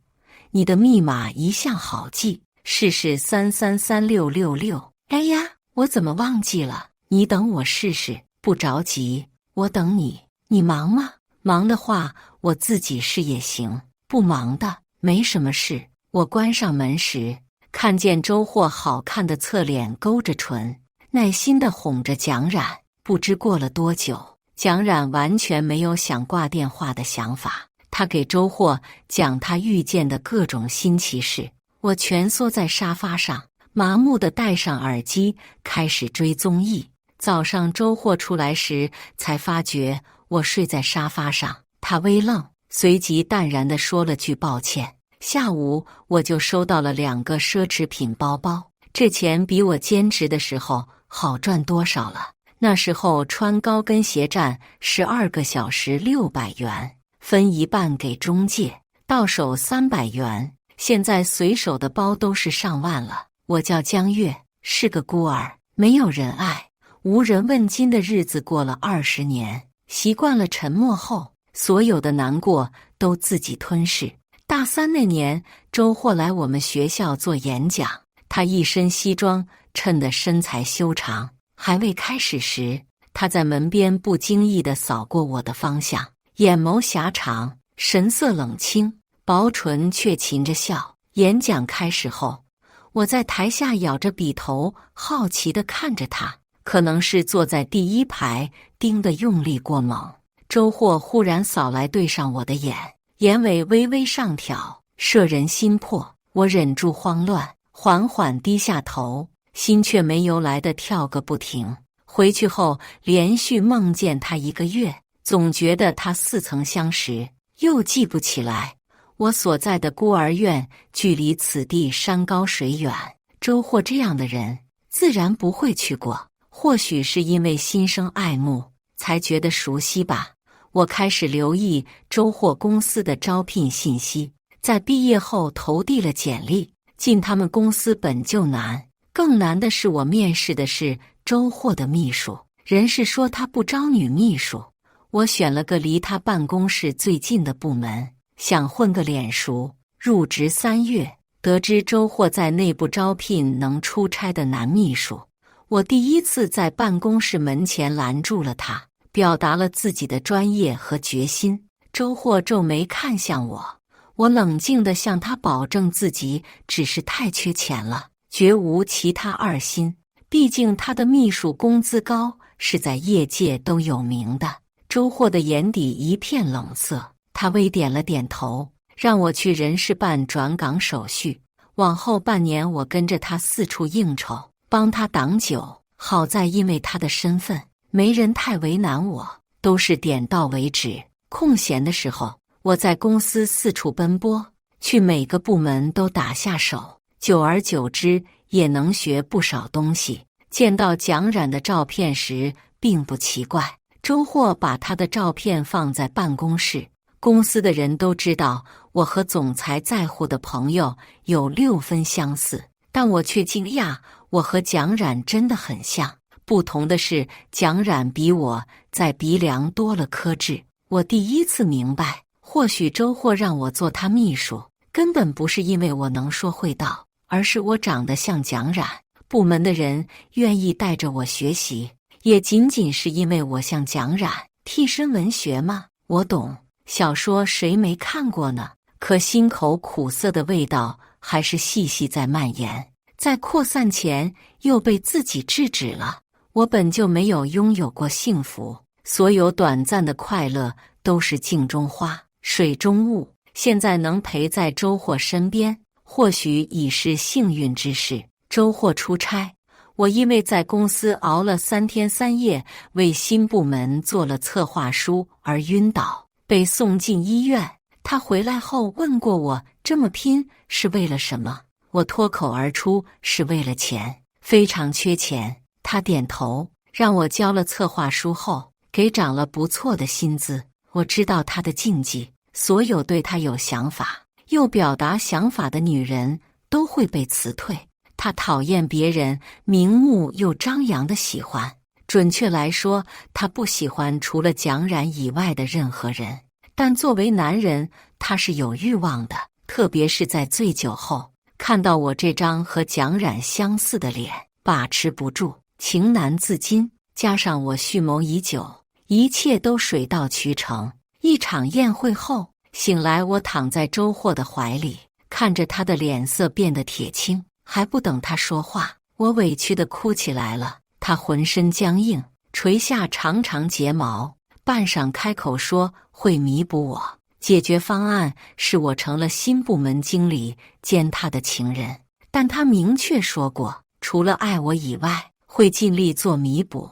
你的密码一向好记，试试333666。哎呀，我怎么忘记了？你等我试试，不着急，我等你。你忙吗？忙的话我自己试也行，不忙的没什么事。我关上门时，看见周霍好看的侧脸勾着唇，耐心地哄着蒋冉。不知过了多久，蒋冉完全没有想挂电话的想法，他给周霍讲他遇见的各种新奇事。我蜷缩在沙发上，麻木地戴上耳机，开始追综艺。早上周霍出来时，才发觉我睡在沙发上，他微愣，随即淡然地说了句抱歉。下午我就收到了2个奢侈品包包，这钱比我兼职的时候好赚多少了。那时候穿高跟鞋站12个小时600元，分一半给中介，到手300元。现在随手的包都是上万了。我叫江月，是个孤儿，没有人爱，无人问津的日子过了20年，习惯了沉默后，所有的难过都自己吞噬。大3那年，周霍来我们学校做演讲，他一身西装，衬得身材修长。还未开始时，他在门边不经意地扫过我的方向，眼眸狭长，神色冷清，薄唇却噙着笑。演讲开始后，我在台下咬着笔头，好奇地看着他。可能是坐在第1排，盯得用力过猛，周霍忽然扫来对上我的眼，眼尾微微上挑，摄人心魄。我忍住慌乱，缓缓低下头，心却没由来的跳个不停。回去后连续梦见他1个月，总觉得他似曾相识，又记不起来。我所在的孤儿院距离此地山高水远，周霍这样的人自然不会去过。或许是因为心生爱慕，才觉得熟悉吧。我开始留意周霍公司的招聘信息，在毕业后投递了简历。进他们公司本就难，更难的是我面试的是周霍的秘书，人事说他不招女秘书。我选了个离他办公室最近的部门，想混个脸熟。入职3月，得知周霍在内部招聘能出差的男秘书。我第一次在办公室门前拦住了他，表达了自己的专业和决心。周霍皱眉看向我，我冷静地向他保证自己只是太缺钱了，绝无其他二心。毕竟他的秘书工资高，是在业界都有名的。周霍的眼底一片冷色，他微点了点头，让我去人事办转岗手续。往后半年，我跟着他四处应酬，帮他挡酒。好在因为他的身份，没人太为难我，都是点到为止。空闲的时候，我在公司四处奔波，去每个部门都打下手，久而久之也能学不少东西。见到蒋冉的照片时并不奇怪，周霍把他的照片放在办公室，公司的人都知道我和总裁在乎的朋友有6分相似，但我却惊讶我和蒋冉真的很像。不同的是，蒋冉比我在鼻梁多了颗痣。我第一次明白，或许周霍让我做他秘书，根本不是因为我能说会道，而是我长得像蒋冉。部门的人愿意带着我学习，也仅仅是因为我像蒋冉。替身文学吗？我懂，小说谁没看过呢？可心口苦涩的味道还是细细在蔓延，在扩散前又被自己制止了。我本就没有拥有过幸福，所有短暂的快乐都是镜中花，水中物。现在能陪在周霍身边，或许已是幸运之事。周霍出差，我因为在公司熬了3天3夜，为新部门做了策划书而晕倒，被送进医院。他回来后问过我，这么拼是为了什么？我脱口而出，是为了钱，非常缺钱。他点头，让我交了策划书后，给涨了不错的薪资。我知道他的禁忌，所有对他有想法又表达想法的女人都会被辞退。他讨厌别人明目又张扬的喜欢，准确来说，他不喜欢除了蒋冉以外的任何人。但作为男人，他是有欲望的，特别是在醉酒后，看到我这张和蒋冉相似的脸，把持不住，情难自禁。加上我蓄谋已久，一切都水到渠成。一场宴会后醒来，我躺在周霍的怀里，看着他的脸色变得铁青。还不等他说话，我委屈地哭起来了。他浑身僵硬，垂下长长睫毛，半晌开口说会弥补我。解决方案是我成了新部门经理兼他的情人，但他明确说过，除了爱我以外，会尽力做弥补。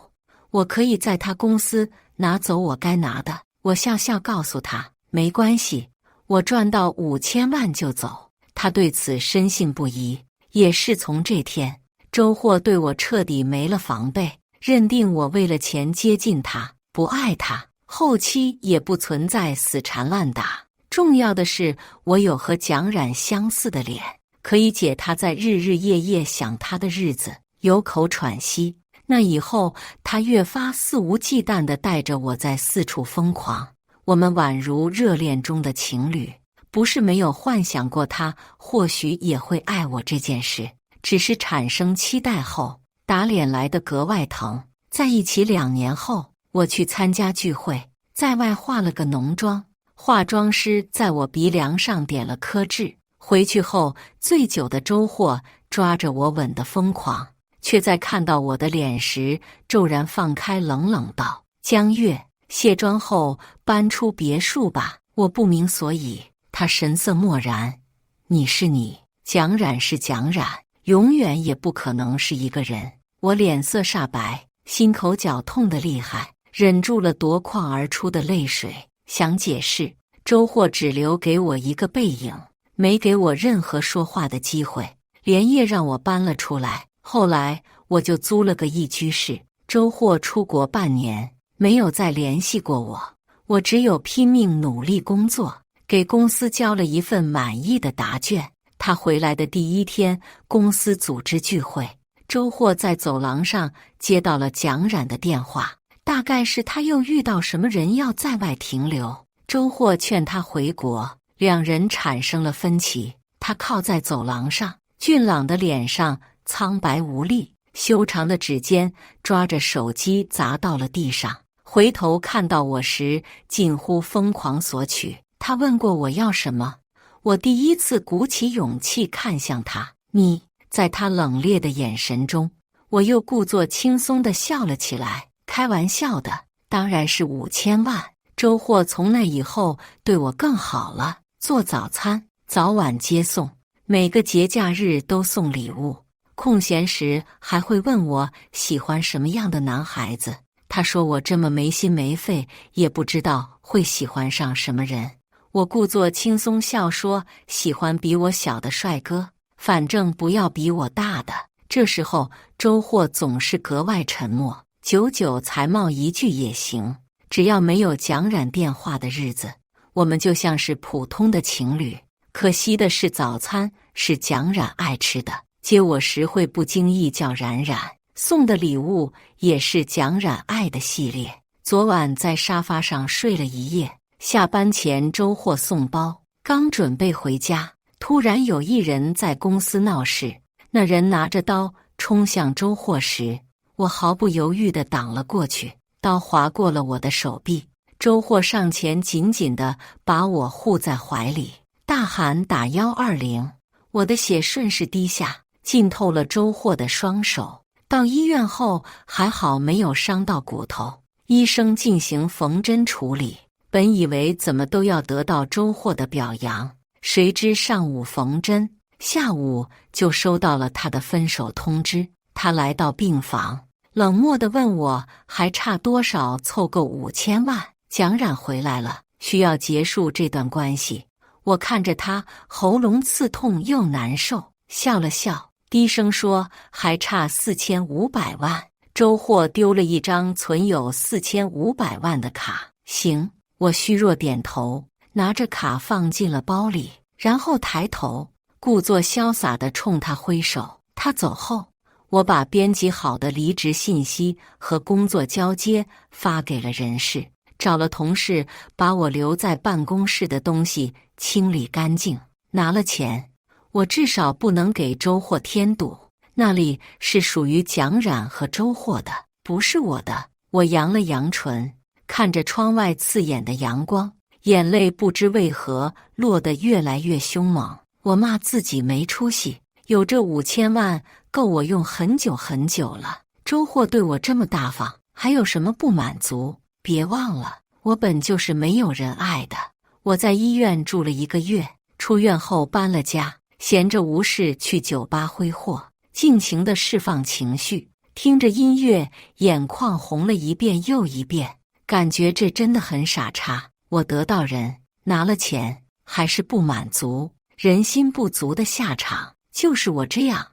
我可以在他公司拿走我该拿的。我笑笑告诉他，没关系，我赚到5000万就走。他对此深信不疑。也是从这天，周霍对我彻底没了防备，认定我为了钱接近他，不爱他。后期也不存在死缠烂打，重要的是我有和蒋冉相似的脸，可以解他在日日夜夜想他的日子，有口喘息。那以后，他越发肆无忌惮地带着我在四处疯狂，我们宛如热恋中的情侣。不是没有幻想过他或许也会爱我这件事，只是产生期待后，打脸来得格外疼。在一起2年后，我去参加聚会，在外化了个浓妆，化妆师在我鼻梁上点了颗痣。回去后，醉酒的周霍抓着我吻得疯狂，却在看到我的脸时骤然放开，冷冷道：江月，卸妆后搬出别墅吧。我不明所以。他神色漠然，你是你，蒋冉是蒋冉，永远也不可能是一个人。我脸色煞白，心口绞痛得厉害，忍住了夺眶而出的泪水，想解释，周霍只留给我一个背影，没给我任何说话的机会，连夜让我搬了出来。后来我就租了个一居室。周霍出国半年，没有再联系过我，我只有拼命努力工作，给公司交了一份满意的答卷。他回来的第1天，公司组织聚会，周霍在走廊上接到了蒋冉的电话，大概是他又遇到什么人要在外停留。周霍劝他回国，两人产生了分歧。他靠在走廊上，俊朗的脸上苍白无力，修长的指尖抓着手机砸到了地上，回头看到我时，近乎疯狂索取。他问过我要什么，我第一次鼓起勇气看向他。你，在他冷冽的眼神中，我又故作轻松地笑了起来。开玩笑的，当然是5000万。周货从那以后对我更好了，做早餐，早晚接送，每个节假日都送礼物，空闲时还会问我喜欢什么样的男孩子。他说我这么没心没肺，也不知道会喜欢上什么人。我故作轻松笑说喜欢比我小的帅哥，反正不要比我大的。这时候周货总是格外沉默，久久才冒一句也行。只要没有蒋冉电话的日子，我们就像是普通的情侣。可惜的是，早餐是蒋冉爱吃的，接我时会不经意叫冉冉，送的礼物也是蒋冉爱的系列。昨晚在沙发上睡了一夜，下班前周货送包，刚准备回家，突然有一人在公司闹事。那人拿着刀冲向周货时，我毫不犹豫地挡了过去，刀划过了我的手臂。周货上前紧紧地把我护在怀里，大喊打120。我的血顺势滴下，浸透了周货的双手。到医院后还好没有伤到骨头，医生进行缝针处理。本以为怎么都要得到周货的表扬，谁知上午缝针，下午就收到了他的分手通知。他来到病房，冷漠地问我还差多少凑够5000万。蒋冉回来了，需要结束这段关系。我看着他，喉咙刺痛又难受，笑了笑，低声说还差4500万。周货丢了一张存有4500万的卡。行，我虚弱点头，拿着卡放进了包里，然后抬头，故作潇洒地冲他挥手。他走后，我把编辑好的离职信息和工作交接发给了人事，找了同事把我留在办公室的东西清理干净，拿了钱。我至少不能给周货添堵，那里是属于蒋冉和周货的，不是我的。我扬了扬唇，看着窗外刺眼的阳光，眼泪不知为何落得越来越凶猛。我骂自己没出息，有这5000万够我用很久很久了。周货对我这么大方，还有什么不满足？别忘了，我本就是没有人爱的。我在医院住了1个月，出院后搬了家，闲着无事去酒吧挥霍，尽情地释放情绪，听着音乐，眼眶红了一遍又一遍，感觉这真的很傻叉。我得到人，拿了钱，还是不满足，人心不足的下场就是我这样。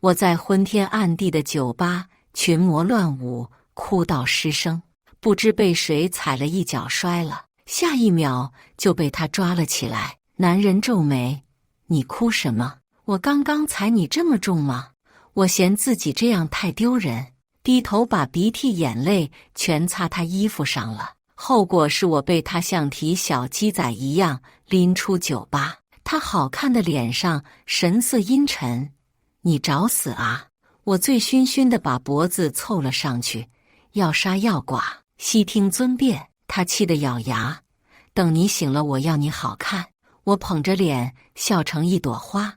我在昏天暗地的酒吧群魔乱舞，哭到失声，不知被谁踩了一脚摔了，下一秒就被他抓了起来。男人皱眉，你哭什么？我刚刚踩你这么重吗？我嫌自己这样太丢人，低头把鼻涕眼泪全擦他衣服上了。后果是我被他像提小鸡仔一样拎出酒吧，他好看的脸上神色阴沉，你找死啊！我醉醺醺地把脖子凑了上去，要杀要剐，悉听尊便。他气得咬牙，等你醒了我要你好看。我捧着脸笑成一朵花，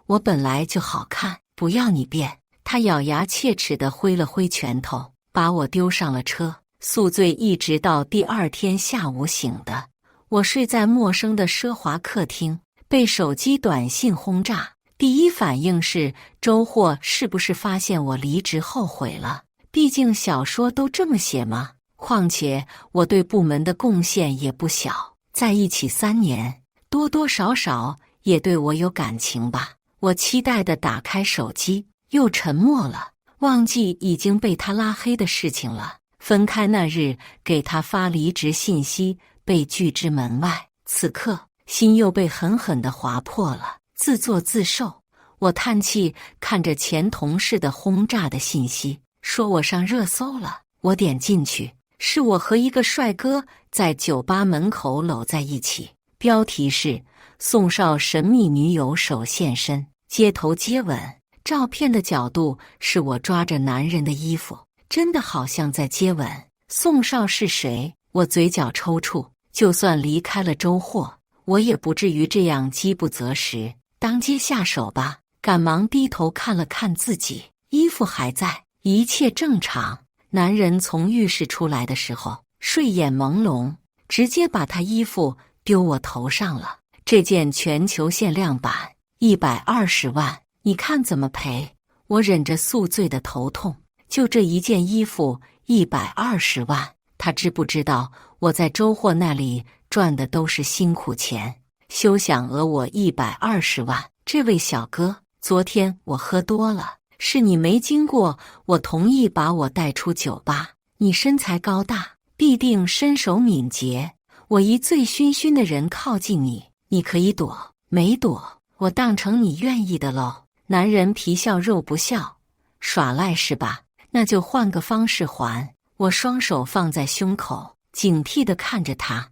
我本来就好看，不要你变。他咬牙切齿地挥了挥拳头，把我丢上了车，宿醉一直到第2天下午醒的。我睡在陌生的奢华客厅，被手机短信轰炸。第一反应是周货是不是发现我离职后悔了？毕竟小说都这么写嘛。况且我对部门的贡献也不小，在一起3年，多多少少也对我有感情吧。我期待地打开手机，又沉默了，忘记已经被他拉黑的事情了。分开那日给他发离职信息，被拒之门外，此刻心又被狠狠地划破了。自作自受，我叹气，看着前同事的轰炸的信息，说我上热搜了。我点进去，是我和一个帅哥在酒吧门口搂在一起，标题是宋少神秘女友首现身，街头接吻。照片的角度是我抓着男人的衣服，真的好像在接吻。宋少是谁？我嘴角抽搐，就算离开了周货，我也不至于这样饥不择食，当街下手吧。赶忙低头看了看自己，衣服还在，一切正常。男人从浴室出来的时候，睡眼朦胧，直接把他衣服丢我头上了。这件全球限量版，120万，你看怎么赔？我忍着宿醉的头痛，就这一件衣服120万，他知不知道我在周货那里赚的都是辛苦钱？休想讹我120万！这位小哥，昨天我喝多了，是你没经过我同意把我带出酒吧。你身材高大，必定身手敏捷，我一醉醺醺的人靠近你，你可以躲，没躲，我当成你愿意的喽。男人皮笑肉不笑，耍赖是吧？那就换个方式还。我双手放在胸口，警惕地看着他。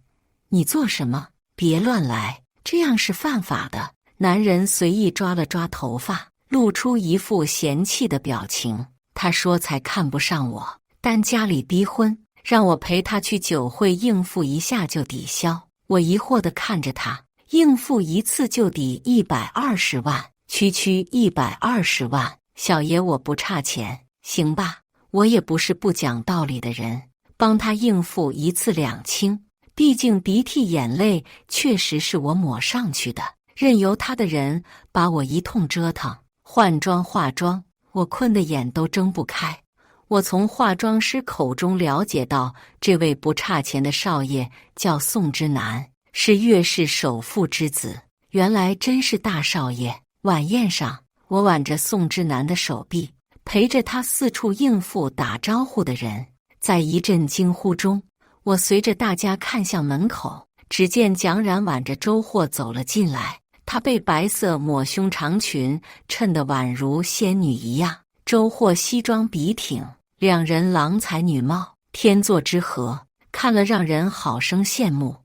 你做什么？别乱来，这样是犯法的。男人随意抓了抓头发，露出一副嫌弃的表情。他说才看不上我，但家里逼婚，让我陪他去酒会应付一下就抵消。我疑惑地看着他，应付一次就抵120万，区120万。小爷我不差钱，行吧？我也不是不讲道理的人，帮他应付一次两清。毕竟鼻涕眼泪确实是我抹上去的，任由他的人把我一通折腾。换装化妆，我困得眼都睁不开。我从化妆师口中了解到，这位不差钱的少爷叫宋之南，是岳氏首富之子。原来真是大少爷。晚宴上，我挽着宋之南的手臂，陪着他四处应付打招呼的人。在一阵惊呼中，我随着大家看向门口，只见蒋冉挽着周货走了进来。她被白色抹胸长裙衬得宛如仙女一样，周货西装笔挺，两人郎才女貌，天作之合，看了让人好生羡慕。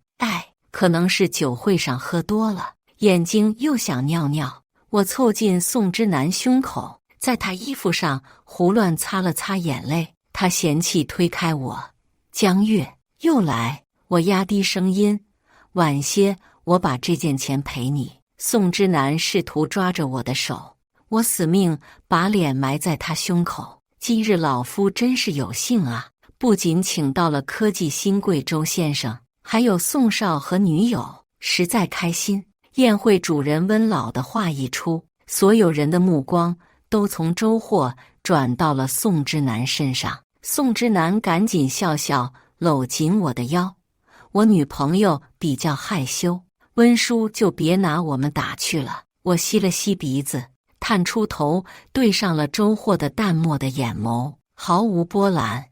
可能是酒会上喝多了，眼睛又想尿尿。我凑近宋之南胸口，在他衣服上胡乱擦了擦眼泪。他嫌弃推开我，江月又来。我压低声音，晚些我把这件钱赔你。宋之南试图抓着我的手，我死命把脸埋在他胸口。今日老夫真是有幸啊，不仅请到了科技新贵周先生，还有宋少和女友，实在开心。宴会主人温老的话一出，所有人的目光都从周货转到了宋之南身上。宋之南赶紧笑笑，搂紧我的腰。我女朋友比较害羞，温叔就别拿我们打趣了。我吸了吸鼻子，探出头对上了周货的淡漠的眼眸，毫无波澜。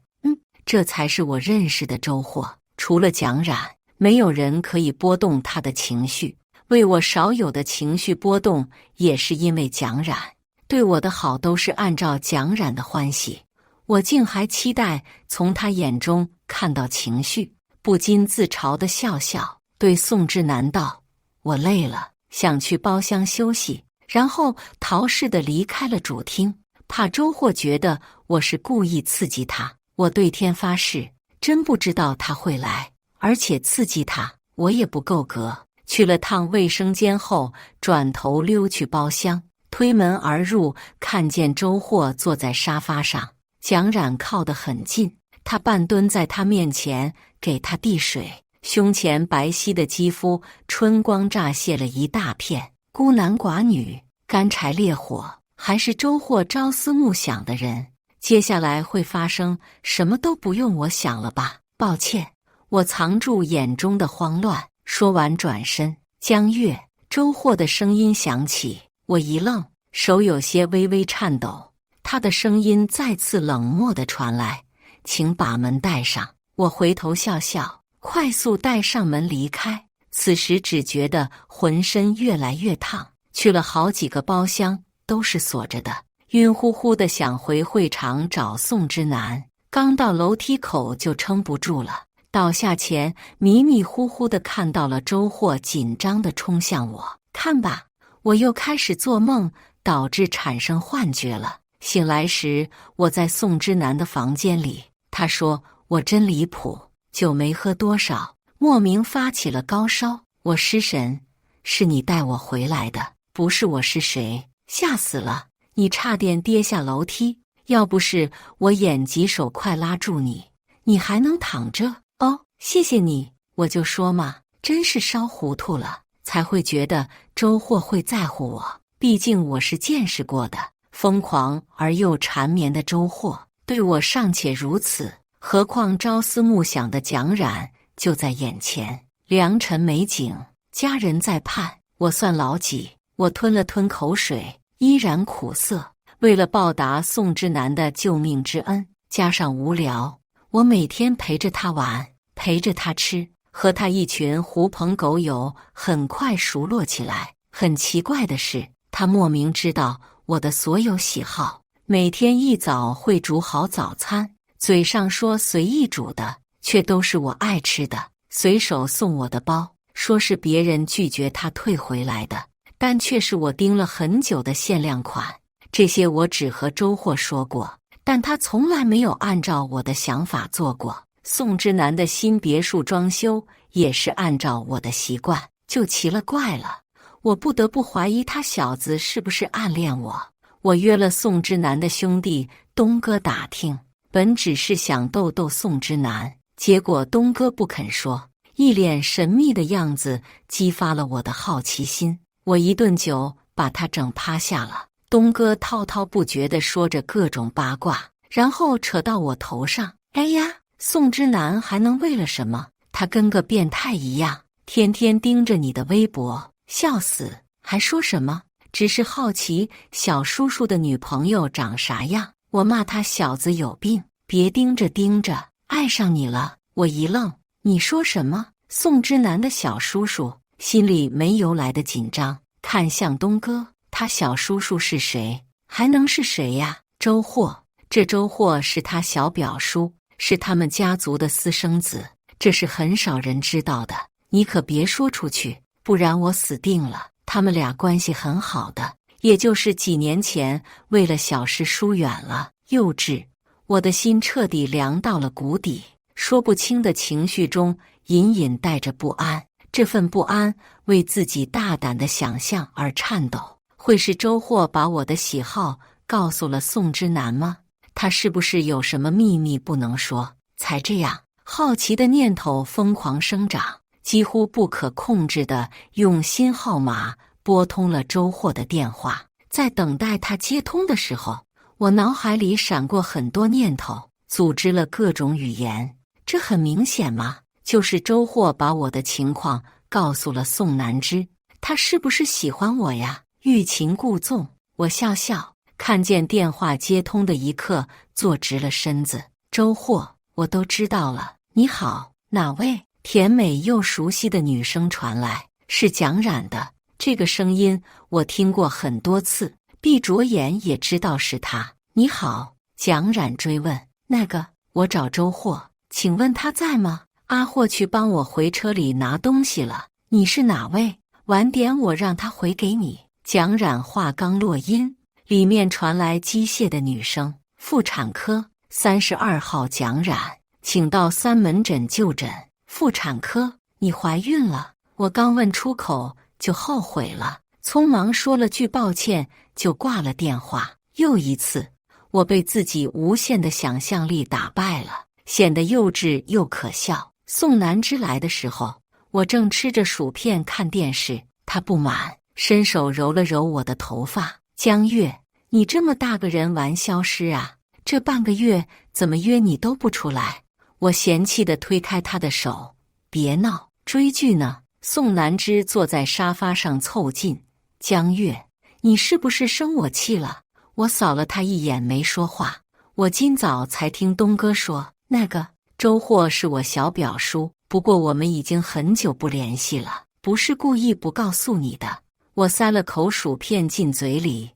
这才是我认识的周货，除了蒋冉，没有人可以波动他的情绪。为我少有的情绪波动，也是因为蒋冉对我的好都是按照蒋冉的欢喜，我竟还期待从他眼中看到情绪，不禁自嘲地笑笑，对宋之南道：我累了，想去包厢休息。然后逃似的离开了主厅，怕周货觉得我是故意刺激他。我对天发誓，真不知道他会来，而且刺激他，我也不够格。去了趟卫生间后，转头溜去包厢，推门而入，看见周货坐在沙发上，蒋冉靠得很近，他半蹲在他面前，给他递水，胸前白皙的肌肤春光乍泄了一大片。孤男寡女，干柴烈火，还是周货朝思暮想的人。接下来会发生什么都不用我想了吧？抱歉，我藏住眼中的慌乱。说完转身，江月，周货的声音响起。我一愣，手有些微微颤抖。他的声音再次冷漠地传来：请把门带上。我回头笑笑，快速带上门离开。此时只觉得浑身越来越烫，去了好几个包厢都是锁着的，晕乎乎的想回会场找宋之南，刚到楼梯口就撑不住了。倒下前，迷迷糊糊地看到了周货紧张地冲向我。看吧，我又开始做梦，导致产生幻觉了。醒来时，我在宋之南的房间里。他说我真离谱，酒没喝多少，莫名发起了高烧。我失神，是你带我回来的，不是我是谁？吓死了！你差点跌下楼梯，要不是我眼疾手快拉住你，你还能躺着。哦，谢谢你，我就说嘛，真是烧糊涂了，才会觉得周霍会在乎我。毕竟我是见识过的，疯狂而又缠绵的周霍，对我尚且如此，何况朝思暮想的蒋冉就在眼前，良辰美景，佳人在畔，我算老几？我吞了吞口水，依然苦涩。为了报答宋之南的救命之恩，加上无聊，我每天陪着他玩，陪着他吃，和他一群狐朋狗友很快熟络起来。很奇怪的是，他莫名知道我的所有喜好，每天一早会煮好早餐，嘴上说随意煮的，却都是我爱吃的，随手送我的包，说是别人拒绝他退回来的，但却是我盯了很久的限量款。这些我只和周霍说过，但他从来没有按照我的想法做过。宋之南的新别墅装修也是按照我的习惯，就奇了怪了。我不得不怀疑他小子是不是暗恋我。我约了宋之南的兄弟东哥打听，本只是想逗逗宋之南，结果东哥不肯说，一脸神秘的样子激发了我的好奇心。我一顿酒把他整趴下了。东哥滔滔不绝地说着各种八卦，然后扯到我头上。哎呀，宋之南还能为了什么？他跟个变态一样，天天盯着你的微博，笑死！还说什么？只是好奇小叔叔的女朋友长啥样。我骂他小子有病，别盯着盯着，爱上你了。我一愣，你说什么？宋之南的小叔叔？心里没由来的紧张，看向东哥。他小叔叔是谁？还能是谁呀？周霍。这周霍是他小表叔，是他们家族的私生子，这是很少人知道的。你可别说出去，不然我死定了。他们俩关系很好的，也就是几年前为了小事疏远了。幼稚！我的心彻底凉到了谷底，说不清的情绪中隐隐带着不安。这份不安为自己大胆的想象而颤抖。会是周霍把我的喜好告诉了宋之南吗？他是不是有什么秘密不能说，才这样？好奇的念头疯狂生长，几乎不可控制地用新号码拨通了周霍的电话。在等待他接通的时候，我脑海里闪过很多念头，组织了各种语言。这很明显嘛，就是周霍把我的情况告诉了宋南之。他是不是喜欢我呀？欲擒故纵，我笑笑，看见电话接通的一刻，坐直了身子。周霍，我都知道了。你好，哪位？甜美又熟悉的女声传来，是蒋冉的。这个声音我听过很多次，闭着眼也知道是他。你好，蒋冉追问。那个，我找周霍，请问他在吗？阿霍去帮我回车里拿东西了。你是哪位？晚点我让他回给你。蒋冉话刚落音，里面传来机械的女声：妇产科32号蒋冉，请到3门诊就诊。妇产科，你怀孕了？我刚问出口就后悔了，匆忙说了句抱歉就挂了电话。又一次，我被自己无限的想象力打败了，显得幼稚又可笑。宋南之来的时候，我正吃着薯片看电视，他不满，伸手揉了揉我的头发。江月，你这么大个人玩消失啊？这半个月怎么约你都不出来？我嫌弃地推开他的手，别闹，追剧呢。宋南之坐在沙发上凑近，江月，你是不是生我气了？我扫了他一眼，没说话。我今早才听东哥说，那个周霍是我小表叔，不过我们已经很久不联系了，不是故意不告诉你的。我塞了口薯片进嘴里，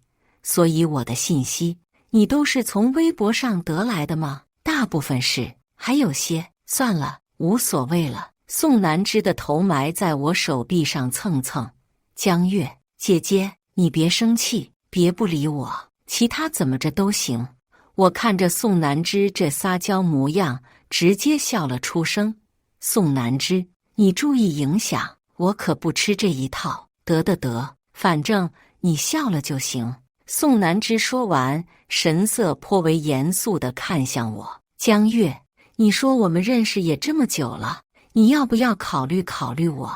所以我的信息你都是从微博上得来的吗？大部分是，还有些，算了，无所谓了。宋南之的头埋在我手臂上蹭蹭。江月，姐姐，你别生气，别不理我，其他怎么着都行。我看着宋南之这撒娇模样，直接笑了出声。宋南之，你注意影响，我可不吃这一套。得，反正你笑了就行。宋南之说完，神色颇为严肃地看向我。江月，你说我们认识也这么久了，你要不要考虑考虑我？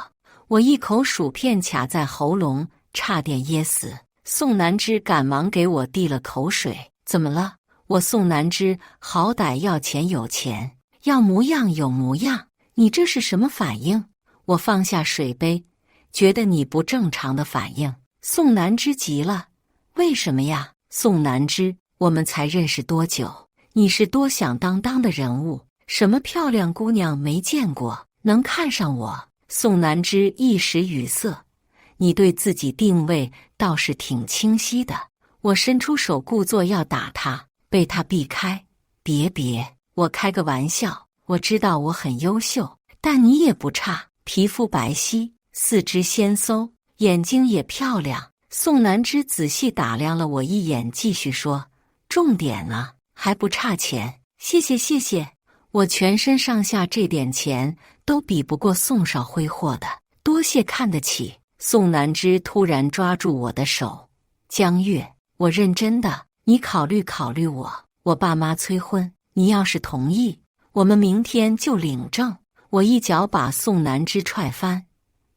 我一口薯片卡在喉咙，差点噎死。宋南之赶忙给我递了口水。怎么了？我宋南之好歹要钱有钱，要模样有模样，你这是什么反应？我放下水杯，觉得你不正常的反应。宋南之急了，为什么呀？宋南之，我们才认识多久？你是多响当当的人物，什么漂亮姑娘没见过，能看上我？宋南之一时语塞。你对自己定位倒是挺清晰的。我伸出手故作要打他，被他避开。别，我开个玩笑。我知道我很优秀，但你也不差，皮肤白皙，四肢纤嗖，眼睛也漂亮。宋南之仔细打量了我一眼，继续说：重点呢，还不差钱。谢谢。我全身上下这点钱都比不过宋少挥霍的，多谢看得起。宋南之突然抓住我的手。江月，我认真的，你考虑考虑我。我爸妈催婚，你要是同意，我们明天就领证。我一脚把宋南之踹翻。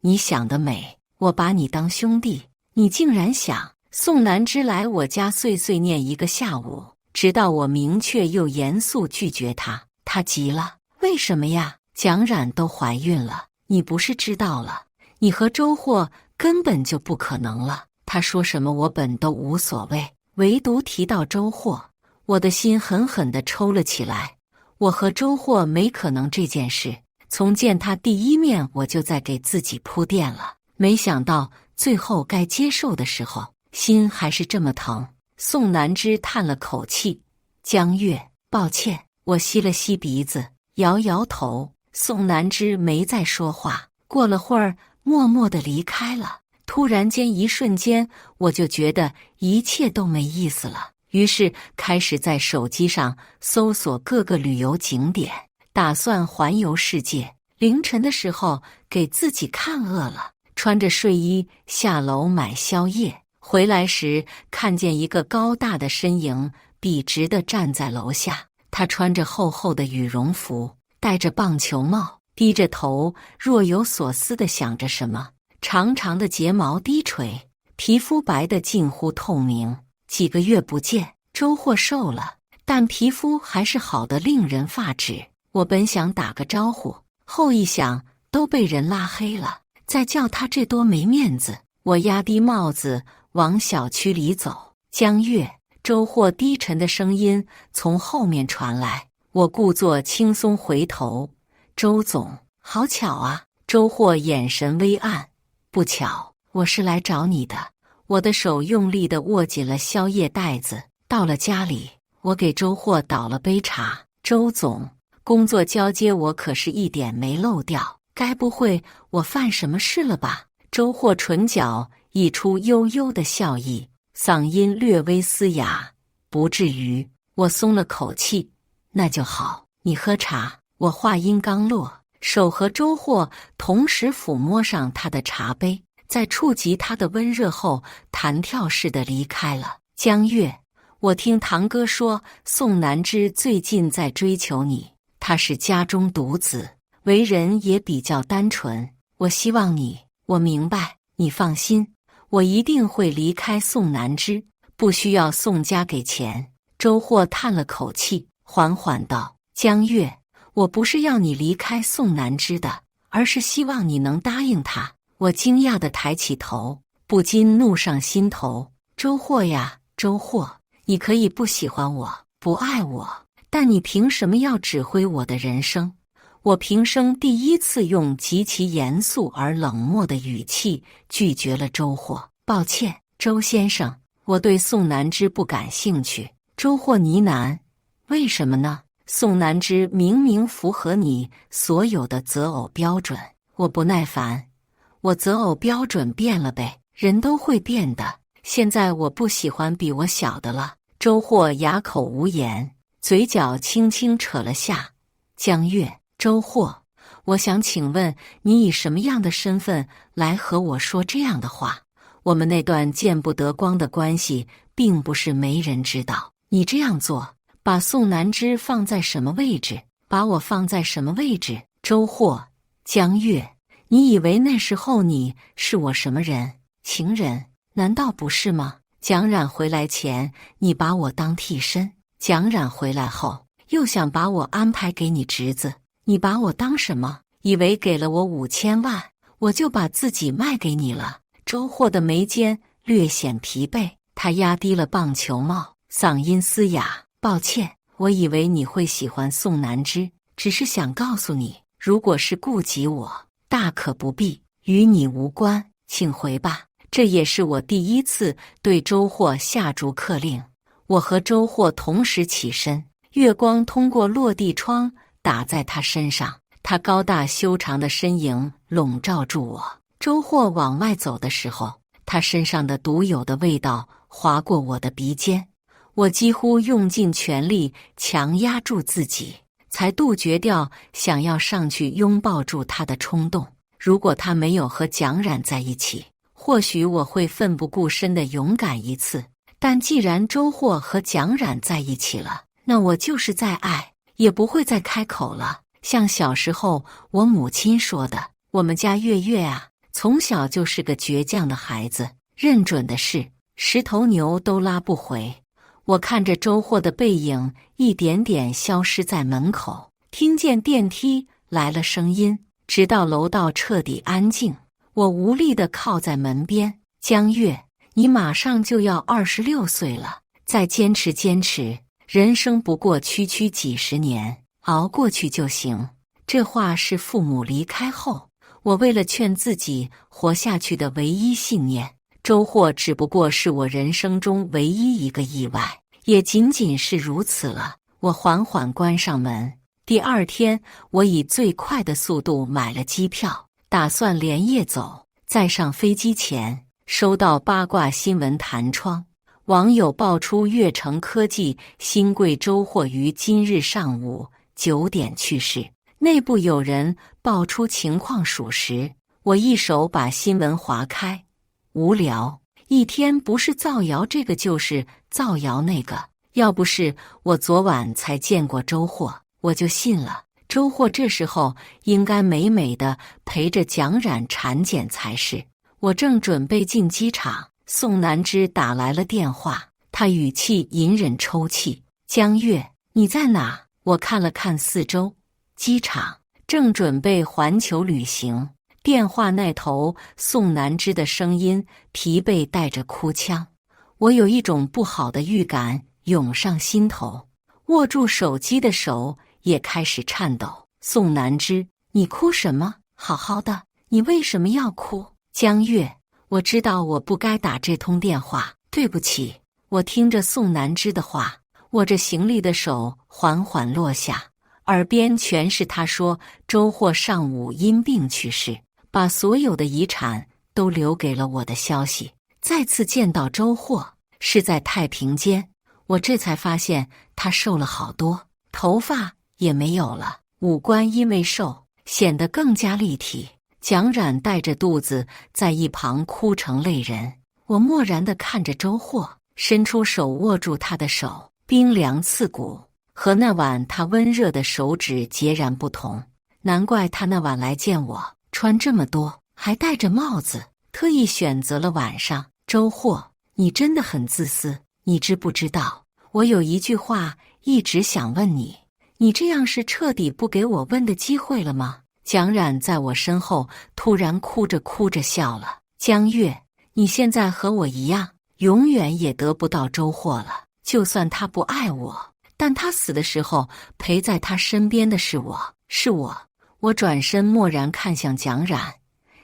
你想得美，我把你当兄弟，你竟然想。宋南之来我家碎碎念一个下午，直到我明确又严肃拒绝他。他急了，为什么呀？蒋冉都怀孕了，你不是知道了？你和周霍根本就不可能了。他说什么我本都无所谓，唯独提到周霍，我的心狠狠地抽了起来。我和周霍没可能这件事，从见他第一面我就在给自己铺垫了，没想到最后该接受的时候，心还是这么疼。宋南之叹了口气。江月，抱歉。我吸了吸鼻子，摇摇头。宋南之没再说话，过了会儿默默地离开了。突然间一瞬间，我就觉得一切都没意思了，于是开始在手机上搜索各个旅游景点，打算环游世界。凌晨的时候给自己看饿了，穿着睡衣下楼买宵夜，回来时看见一个高大的身影笔直地站在楼下。他穿着厚厚的羽绒服，戴着棒球帽，低着头，若有所思地想着什么。长长的睫毛低垂，皮肤白得近乎透明。几个月不见，周霍瘦了，但皮肤还是好得令人发指。我本想打个招呼，后一想都被人拉黑了，再叫他这多没面子。我压低帽子往小区里走。江月，周霍低沉的声音从后面传来，我故作轻松回头。周总，好巧啊。周霍眼神微暗。不巧，我是来找你的。我的手用力地握紧了宵夜袋子。到了家里，我给周霍倒了杯茶。周总，工作交接我可是一点没漏掉，该不会我犯什么事了吧？周霍唇角溢出悠悠的笑意，嗓音略微嘶哑。不至于。我松了口气。那就好，你喝茶。我话音刚落，手和周霍同时抚摸上他的茶杯，在触及他的温热后，弹跳似的离开了。江月，我听堂哥说，宋南之最近在追求你，他是家中独子，为人也比较单纯。我希望你，我明白，你放心，我一定会离开宋南之，不需要宋家给钱。周霍叹了口气，缓缓道：江月，我不是要你离开宋南之的，而是希望你能答应他。我惊讶地抬起头，不禁怒上心头。周霍呀，周霍，你可以不喜欢我，不爱我，但你凭什么要指挥我的人生？我平生第一次用极其严肃而冷漠的语气拒绝了周霍。抱歉，周先生，我对宋南之不感兴趣。周霍呢喃。为什么呢？宋南之明明符合你所有的择偶标准。我不耐烦。我择偶标准变了呗，人都会变的。现在我不喜欢比我小的了。周霍哑口无言，嘴角轻轻扯了下。江月，周霍，我想请问你以什么样的身份来和我说这样的话？我们那段见不得光的关系，并不是没人知道。你这样做，把宋南之放在什么位置？把我放在什么位置？周霍，江月，你以为那时候你是我什么人？情人？难道不是吗？蒋冉回来前，你把我当替身；蒋冉回来后，又想把我安排给你侄子。你把我当什么？以为给了我5000万，我就把自己卖给你了？周霍的眉间略显疲惫，他压低了棒球帽，嗓音嘶哑：“抱歉，我以为你会喜欢宋南之，只是想告诉你，如果是顾及我，大可不必，与你无关，请回吧。”这也是我第一次对周霍下逐客令。我和周霍同时起身，月光通过落地窗打在他身上，他高大修长的身影笼罩住我。周霍往外走的时候，他身上的独有的味道划过我的鼻尖，我几乎用尽全力强压住自己，才杜绝掉想要上去拥抱住他的冲动。如果他没有和蒋冉在一起，或许我会奋不顾身地勇敢一次，但既然周霍和蒋冉在一起了，那我就是再爱也不会再开口了。像小时候我母亲说的，我们家月月啊，从小就是个倔强的孩子，认准的事，10头牛都拉不回。我看着周霍的背影一点点消失在门口，听见电梯来了声音，直到楼道彻底安静。我无力地靠在门边。江月，你马上就要26岁了，再坚持坚持，人生不过区区几十年，熬过去就行。这话是父母离开后，我为了劝自己活下去的唯一信念。周霍只不过是我人生中唯一一个意外，也仅仅是如此了。我缓缓关上门。第二天，我以最快的速度买了机票，打算连夜走。在上飞机前，收到八卦新闻弹窗，网友爆出悦成科技新贵周霍于今日上午9点去世，内部有人爆出情况属实。我一手把新闻划开，无聊，一天不是造谣这个就是造谣那个，要不是我昨晚才见过周霍，我就信了。周霍这时候应该美美的陪着蒋冉产检才是。我正准备进机场，宋南之打来了电话，他语气隐忍抽泣：“江月，你在哪？”我看了看四周，机场，正准备环球旅行。电话那头，宋南之的声音疲惫带着哭腔，我有一种不好的预感涌上心头，握住手机的手也开始颤抖。宋南之，你哭什么？好好的，你为什么要哭？江月，我知道我不该打这通电话，对不起。我听着宋南之的话，握着行李的手缓缓落下，耳边全是他说周霍上午因病去世，把所有的遗产都留给了我的消息。再次见到周霍是在太平间，我这才发现他瘦了好多，头发也没有了，五官因为瘦显得更加立体。蒋冉带着肚子在一旁哭成泪人，我漠然地看着周霍，伸出手握住他的手，冰凉刺骨，和那晚他温热的手指截然不同。难怪他那晚来见我，穿这么多，还戴着帽子，特意选择了晚上。周霍，你真的很自私，你知不知道？我有一句话一直想问你，你这样是彻底不给我问的机会了吗？蒋冉在我身后突然哭着哭着笑了。江月，你现在和我一样，永远也得不到周霍了。就算他不爱我，但他死的时候陪在他身边的是我，是我。我转身默然看向蒋冉，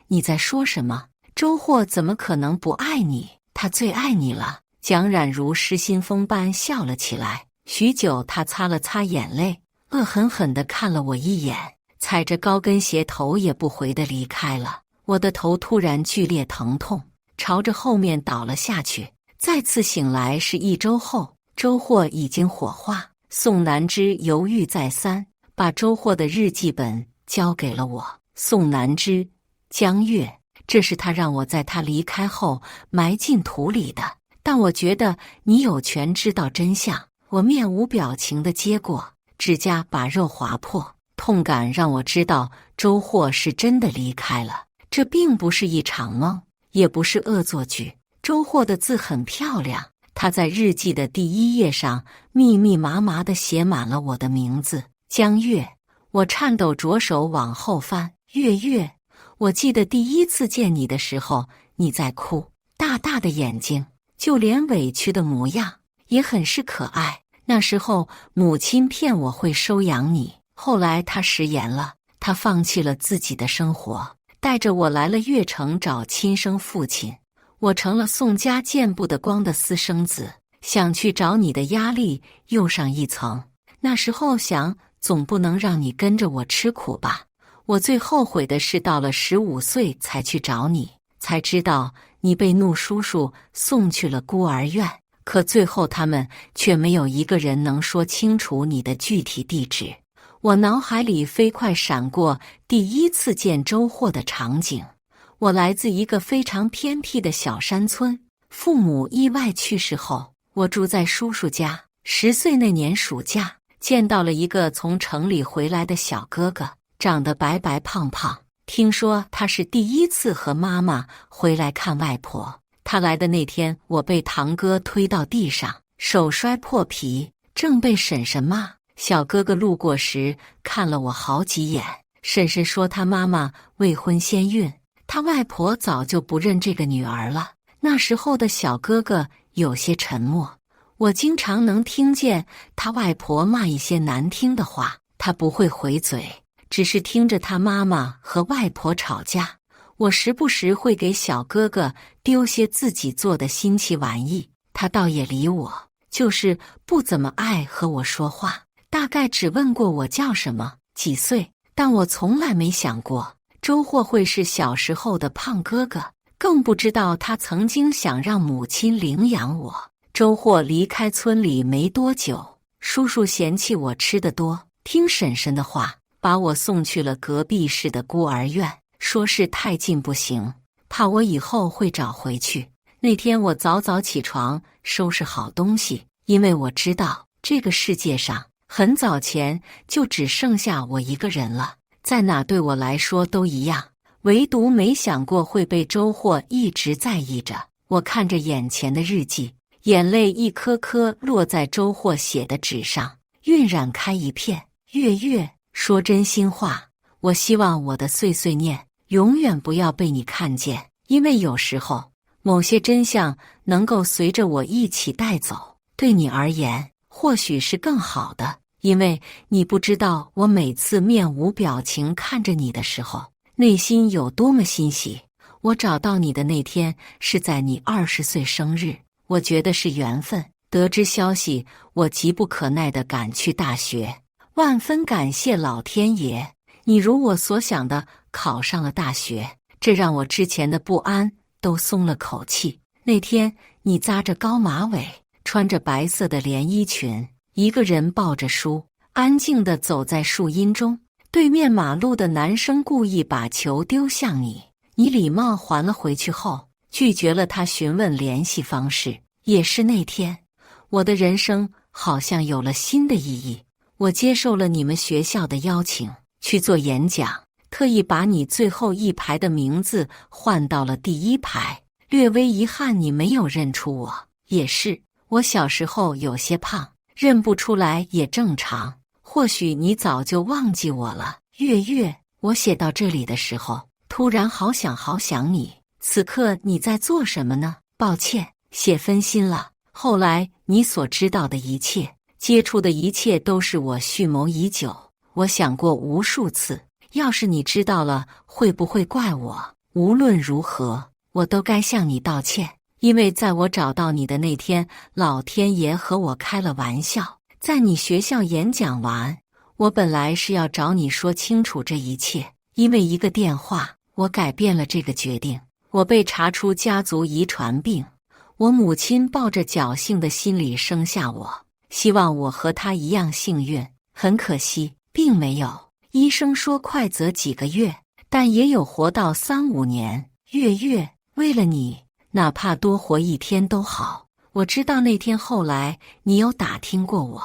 你在说什么？周霍怎么可能不爱你？他最爱你了。蒋冉如失心疯般笑了起来，许久，他擦了擦眼泪，恶狠狠地看了我一眼，踩着高跟鞋头也不回地离开了。我的头突然剧烈疼痛，朝着后面倒了下去。再次醒来是1周后，周霍已经火化。宋南之犹豫再三，把周霍的日记本交给了我。宋南之，江月，这是他让我在他离开后埋进土里的。但我觉得你有权知道真相。我面无表情地接过，指甲把肉划破，痛感让我知道周霍是真的离开了。这并不是一场梦，也不是恶作剧。周霍的字很漂亮，他在日记的第1页上密密麻麻地写满了我的名字江月。我颤抖着手往后翻，月月，我记得第1次见你的时候，你在哭，大大的眼睛，就连委屈的模样也很是可爱。那时候母亲骗我会收养你，后来她食言了，她放弃了自己的生活，带着我来了越城找亲生父亲。我成了宋家见不得光的私生子，想去找你的压力又上一层。那时候想，总不能让你跟着我吃苦吧。我最后悔的是到了15岁才去找你，才知道你被怒叔叔送去了孤儿院，可最后他们却没有一个人能说清楚你的具体地址。我脑海里飞快闪过第1次见周霍的场景。我来自一个非常偏僻的小山村，父母意外去世后，我住在叔叔家。10岁那年暑假，见到了一个从城里回来的小哥哥，长得白白胖胖。听说他是第1次和妈妈回来看外婆。他来的那天，我被堂哥推到地上，手摔破皮，正被婶婶骂。小哥哥路过时看了我好几眼，婶婶说他妈妈未婚先孕，他外婆早就不认这个女儿了。那时候的小哥哥有些沉默，我经常能听见他外婆骂一些难听的话，他不会回嘴，只是听着他妈妈和外婆吵架。我时不时会给小哥哥丢些自己做的新奇玩意，他倒也理我，就是不怎么爱和我说话，大概只问过我叫什么、几岁，但我从来没想过周霍会是小时候的胖哥哥，更不知道他曾经想让母亲领养我。周霍离开村里没多久，叔叔嫌弃我吃得多，听婶婶的话，把我送去了隔壁市的孤儿院，说是太近不行，怕我以后会找回去。那天我早早起床收拾好东西，因为我知道这个世界上很早前就只剩下我一个人了，在哪对我来说都一样，唯独没想过会被周霍一直在意着。我看着眼前的日记，眼泪一颗颗落在周霍写的纸上，晕染开一片。月月，说真心话，我希望我的碎碎念永远不要被你看见，因为有时候某些真相能够随着我一起带走，对你而言或许是更好的，因为你不知道我每次面无表情看着你的时候，内心有多么欣喜。我找到你的那天是在你20岁生日，我觉得是缘分。得知消息，我急不可耐地赶去大学，万分感谢老天爷，你如我所想的考上了大学，这让我之前的不安都松了口气。那天你扎着高马尾，穿着白色的连衣裙，一个人抱着书，安静地走在树荫中。对面马路的男生故意把球丢向你，你礼貌还了回去后，拒绝了他询问联系方式。也是那天，我的人生好像有了新的意义。我接受了你们学校的邀请，去做演讲，特意把你最后一排的名字换到了第1排。略微遗憾你没有认出我，也是，我小时候有些胖，认不出来也正常。或许你早就忘记我了。月月，我写到这里的时候，突然好想你。此刻你在做什么呢？抱歉，写分心了。后来你所知道的一切，接触的一切都是我蓄谋已久。我想过无数次，要是你知道了，会不会怪我？无论如何，我都该向你道歉，因为在我找到你的那天，老天爷和我开了玩笑。在你学校演讲完，我本来是要找你说清楚这一切，因为一个电话，我改变了这个决定。我被查出家族遗传病，我母亲抱着侥幸的心理生下我，希望我和她一样幸运。很可惜，并没有。医生说快则几个月，但也有活到3、5年。月月，为了你，哪怕多活1天都好。我知道那天后来你有打听过我，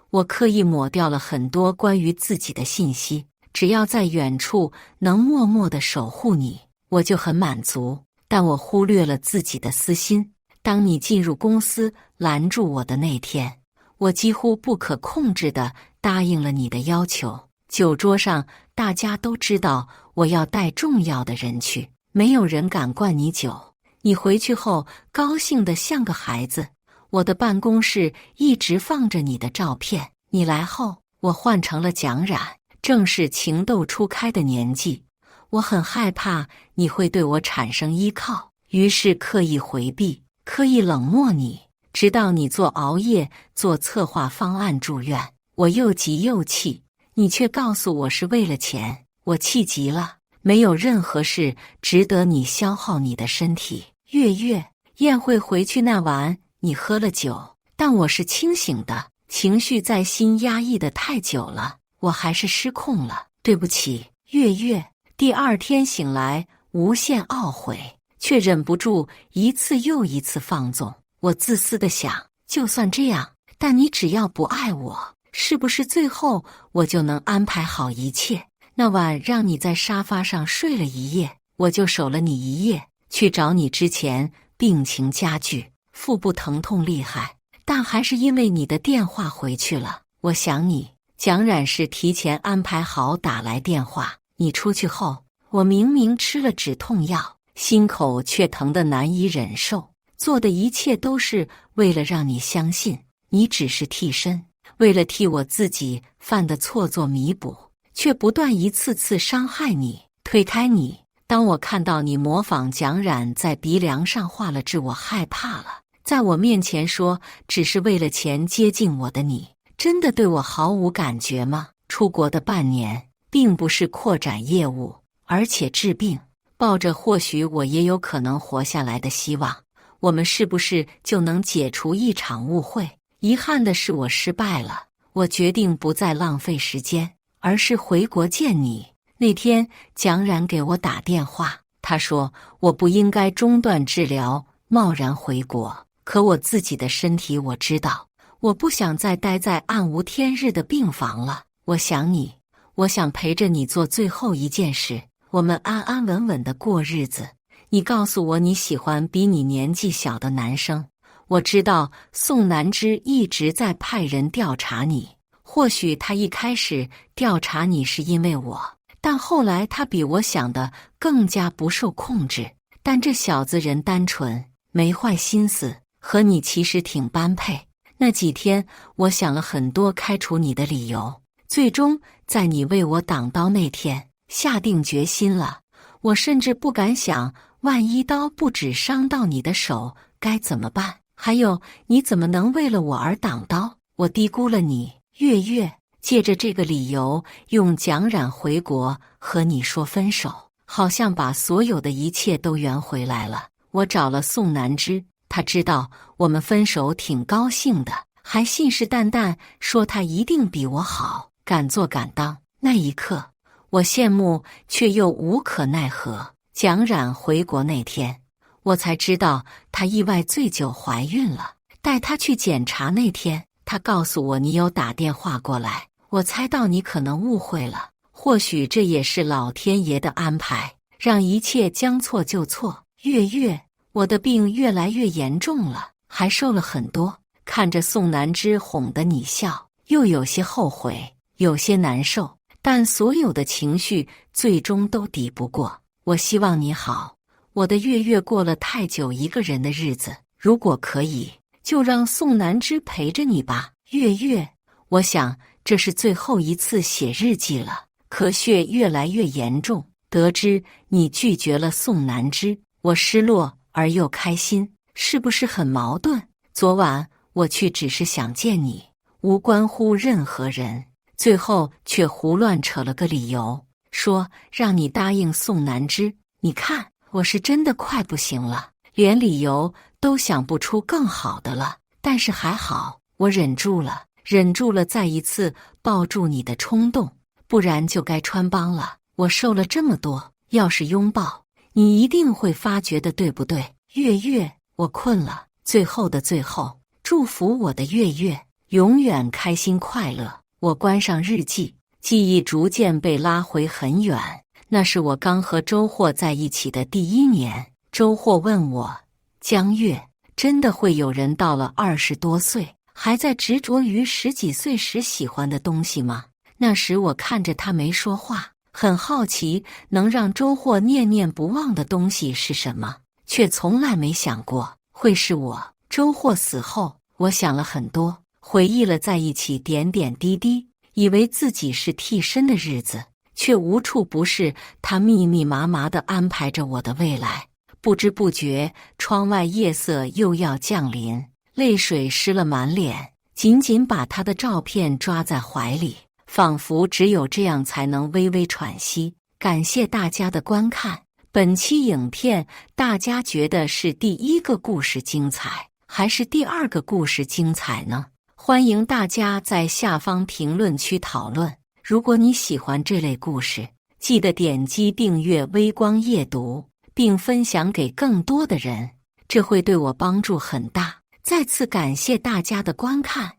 我刻意抹掉了很多关于自己的信息，只要在远处能默默地守护你，我就很满足。但我忽略了自己的私心。当你进入公司拦住我的那天，我几乎不可控制地答应了你的要求。酒桌上大家都知道我要带重要的人去，没有人敢灌你酒。你回去后高兴得像个孩子，我的办公室一直放着你的照片。你来后，我换成了蒋冉，正是情窦初开的年纪。我很害怕你会对我产生依靠，于是刻意回避，刻意冷漠你，直到你做熬夜做策划方案住院，我又急又气，你却告诉我是为了钱，我气急了。没有任何事值得你消耗你的身体。月月，宴会回去那晚，你喝了酒，但我是清醒的，情绪在心压抑得太久了，我还是失控了，对不起，月月。第2天醒来，无限懊悔，却忍不住一次又一次放纵。我自私地想，就算这样，但你只要不爱我，是不是最后我就能安排好一切？那晚让你在沙发上睡了1夜，我就守了你1夜。去找你之前，病情加剧，腹部疼痛厉害，但还是因为你的电话回去了。我想你，蒋冉是提前安排好打来电话。你出去后，我明明吃了止痛药，心口却疼得难以忍受。做的一切都是为了让你相信，你只是替身，为了替我自己犯的错做弥补，却不断一次次伤害你，推开你。当我看到你模仿蒋冉在鼻梁上画了痣，我害怕了。在我面前说只是为了钱接近我的你，真的对我毫无感觉吗？出国的半年并不是扩展业务，而且治病，抱着或许我也有可能活下来的希望，我们是不是就能解除一场误会？遗憾的是我失败了，我决定不再浪费时间，而是回国见你。那天蒋冉给我打电话，他说我不应该中断治疗，贸然回国。可我自己的身体我知道，我不想再待在暗无天日的病房了。我想你，我想陪着你做最后一件事，我们安安稳稳地过日子。你告诉我你喜欢比你年纪小的男生，我知道宋南之一直在派人调查你，或许他一开始调查你是因为我，但后来他比我想的更加不受控制。但这小子人单纯，没坏心思，和你其实挺般配。那几天我想了很多开除你的理由，最终在你为我挡刀那天下定决心了。我甚至不敢想，万一刀不止伤到你的手该怎么办？还有，你怎么能为了我而挡刀？我低估了你。月月借着这个理由用蒋冉回国和你说分手，好像把所有的一切都圆回来了。我找了宋南之，他知道我们分手挺高兴的，还信誓旦旦说他一定比我好，敢做敢当。那一刻我羡慕却又无可奈何。蒋冉回国那天，我才知道她意外醉酒怀孕了。带她去检查那天，她告诉我你有打电话过来，我猜到你可能误会了，或许这也是老天爷的安排，让一切将错就错。月月，我的病越来越严重了，还瘦了很多。看着宋南之哄得你笑，又有些后悔，有些难受，但所有的情绪最终都抵不过。我希望你好，我的月月过了太久一个人的日子，如果可以，就让宋南之陪着你吧。月月，我想这是最后一次写日记了。咳血越来越严重，得知你拒绝了宋南之，我失落而又开心，是不是很矛盾？昨晚我去只是想见你，无关乎任何人，最后却胡乱扯了个理由，说让你答应宋南之。你看，我是真的快不行了，连理由都想不出更好的了。但是还好，我忍住了再一次抱住你的冲动。不然就该穿帮了。我瘦了这么多，要是拥抱你，一定会发觉的，对不对？月月，我困了。最后的最后，祝福我的月月永远开心快乐。我关上日记，记忆逐渐被拉回很远。那是我刚和周霍在一起的第1年。周霍问我：江月，真的会有人到了20多岁，还在执着于10几岁时喜欢的东西吗？那时我看着他没说话，很好奇能让周霍念念不忘的东西是什么，却从来没想过会是我。周霍死后，我想了很多，回忆了在一起点点滴滴，以为自己是替身的日子，却无处不是他密密麻麻地安排着我的未来。不知不觉，窗外夜色又要降临，泪水湿了满脸，紧紧把他的照片抓在怀里，仿佛只有这样才能微微喘息。感谢大家的观看。本期影片大家觉得是第1个故事精彩，还是第2个故事精彩呢？欢迎大家在下方评论区讨论。如果你喜欢这类故事，记得点击订阅微光夜读，并分享给更多的人，这会对我帮助很大。再次感谢大家的观看。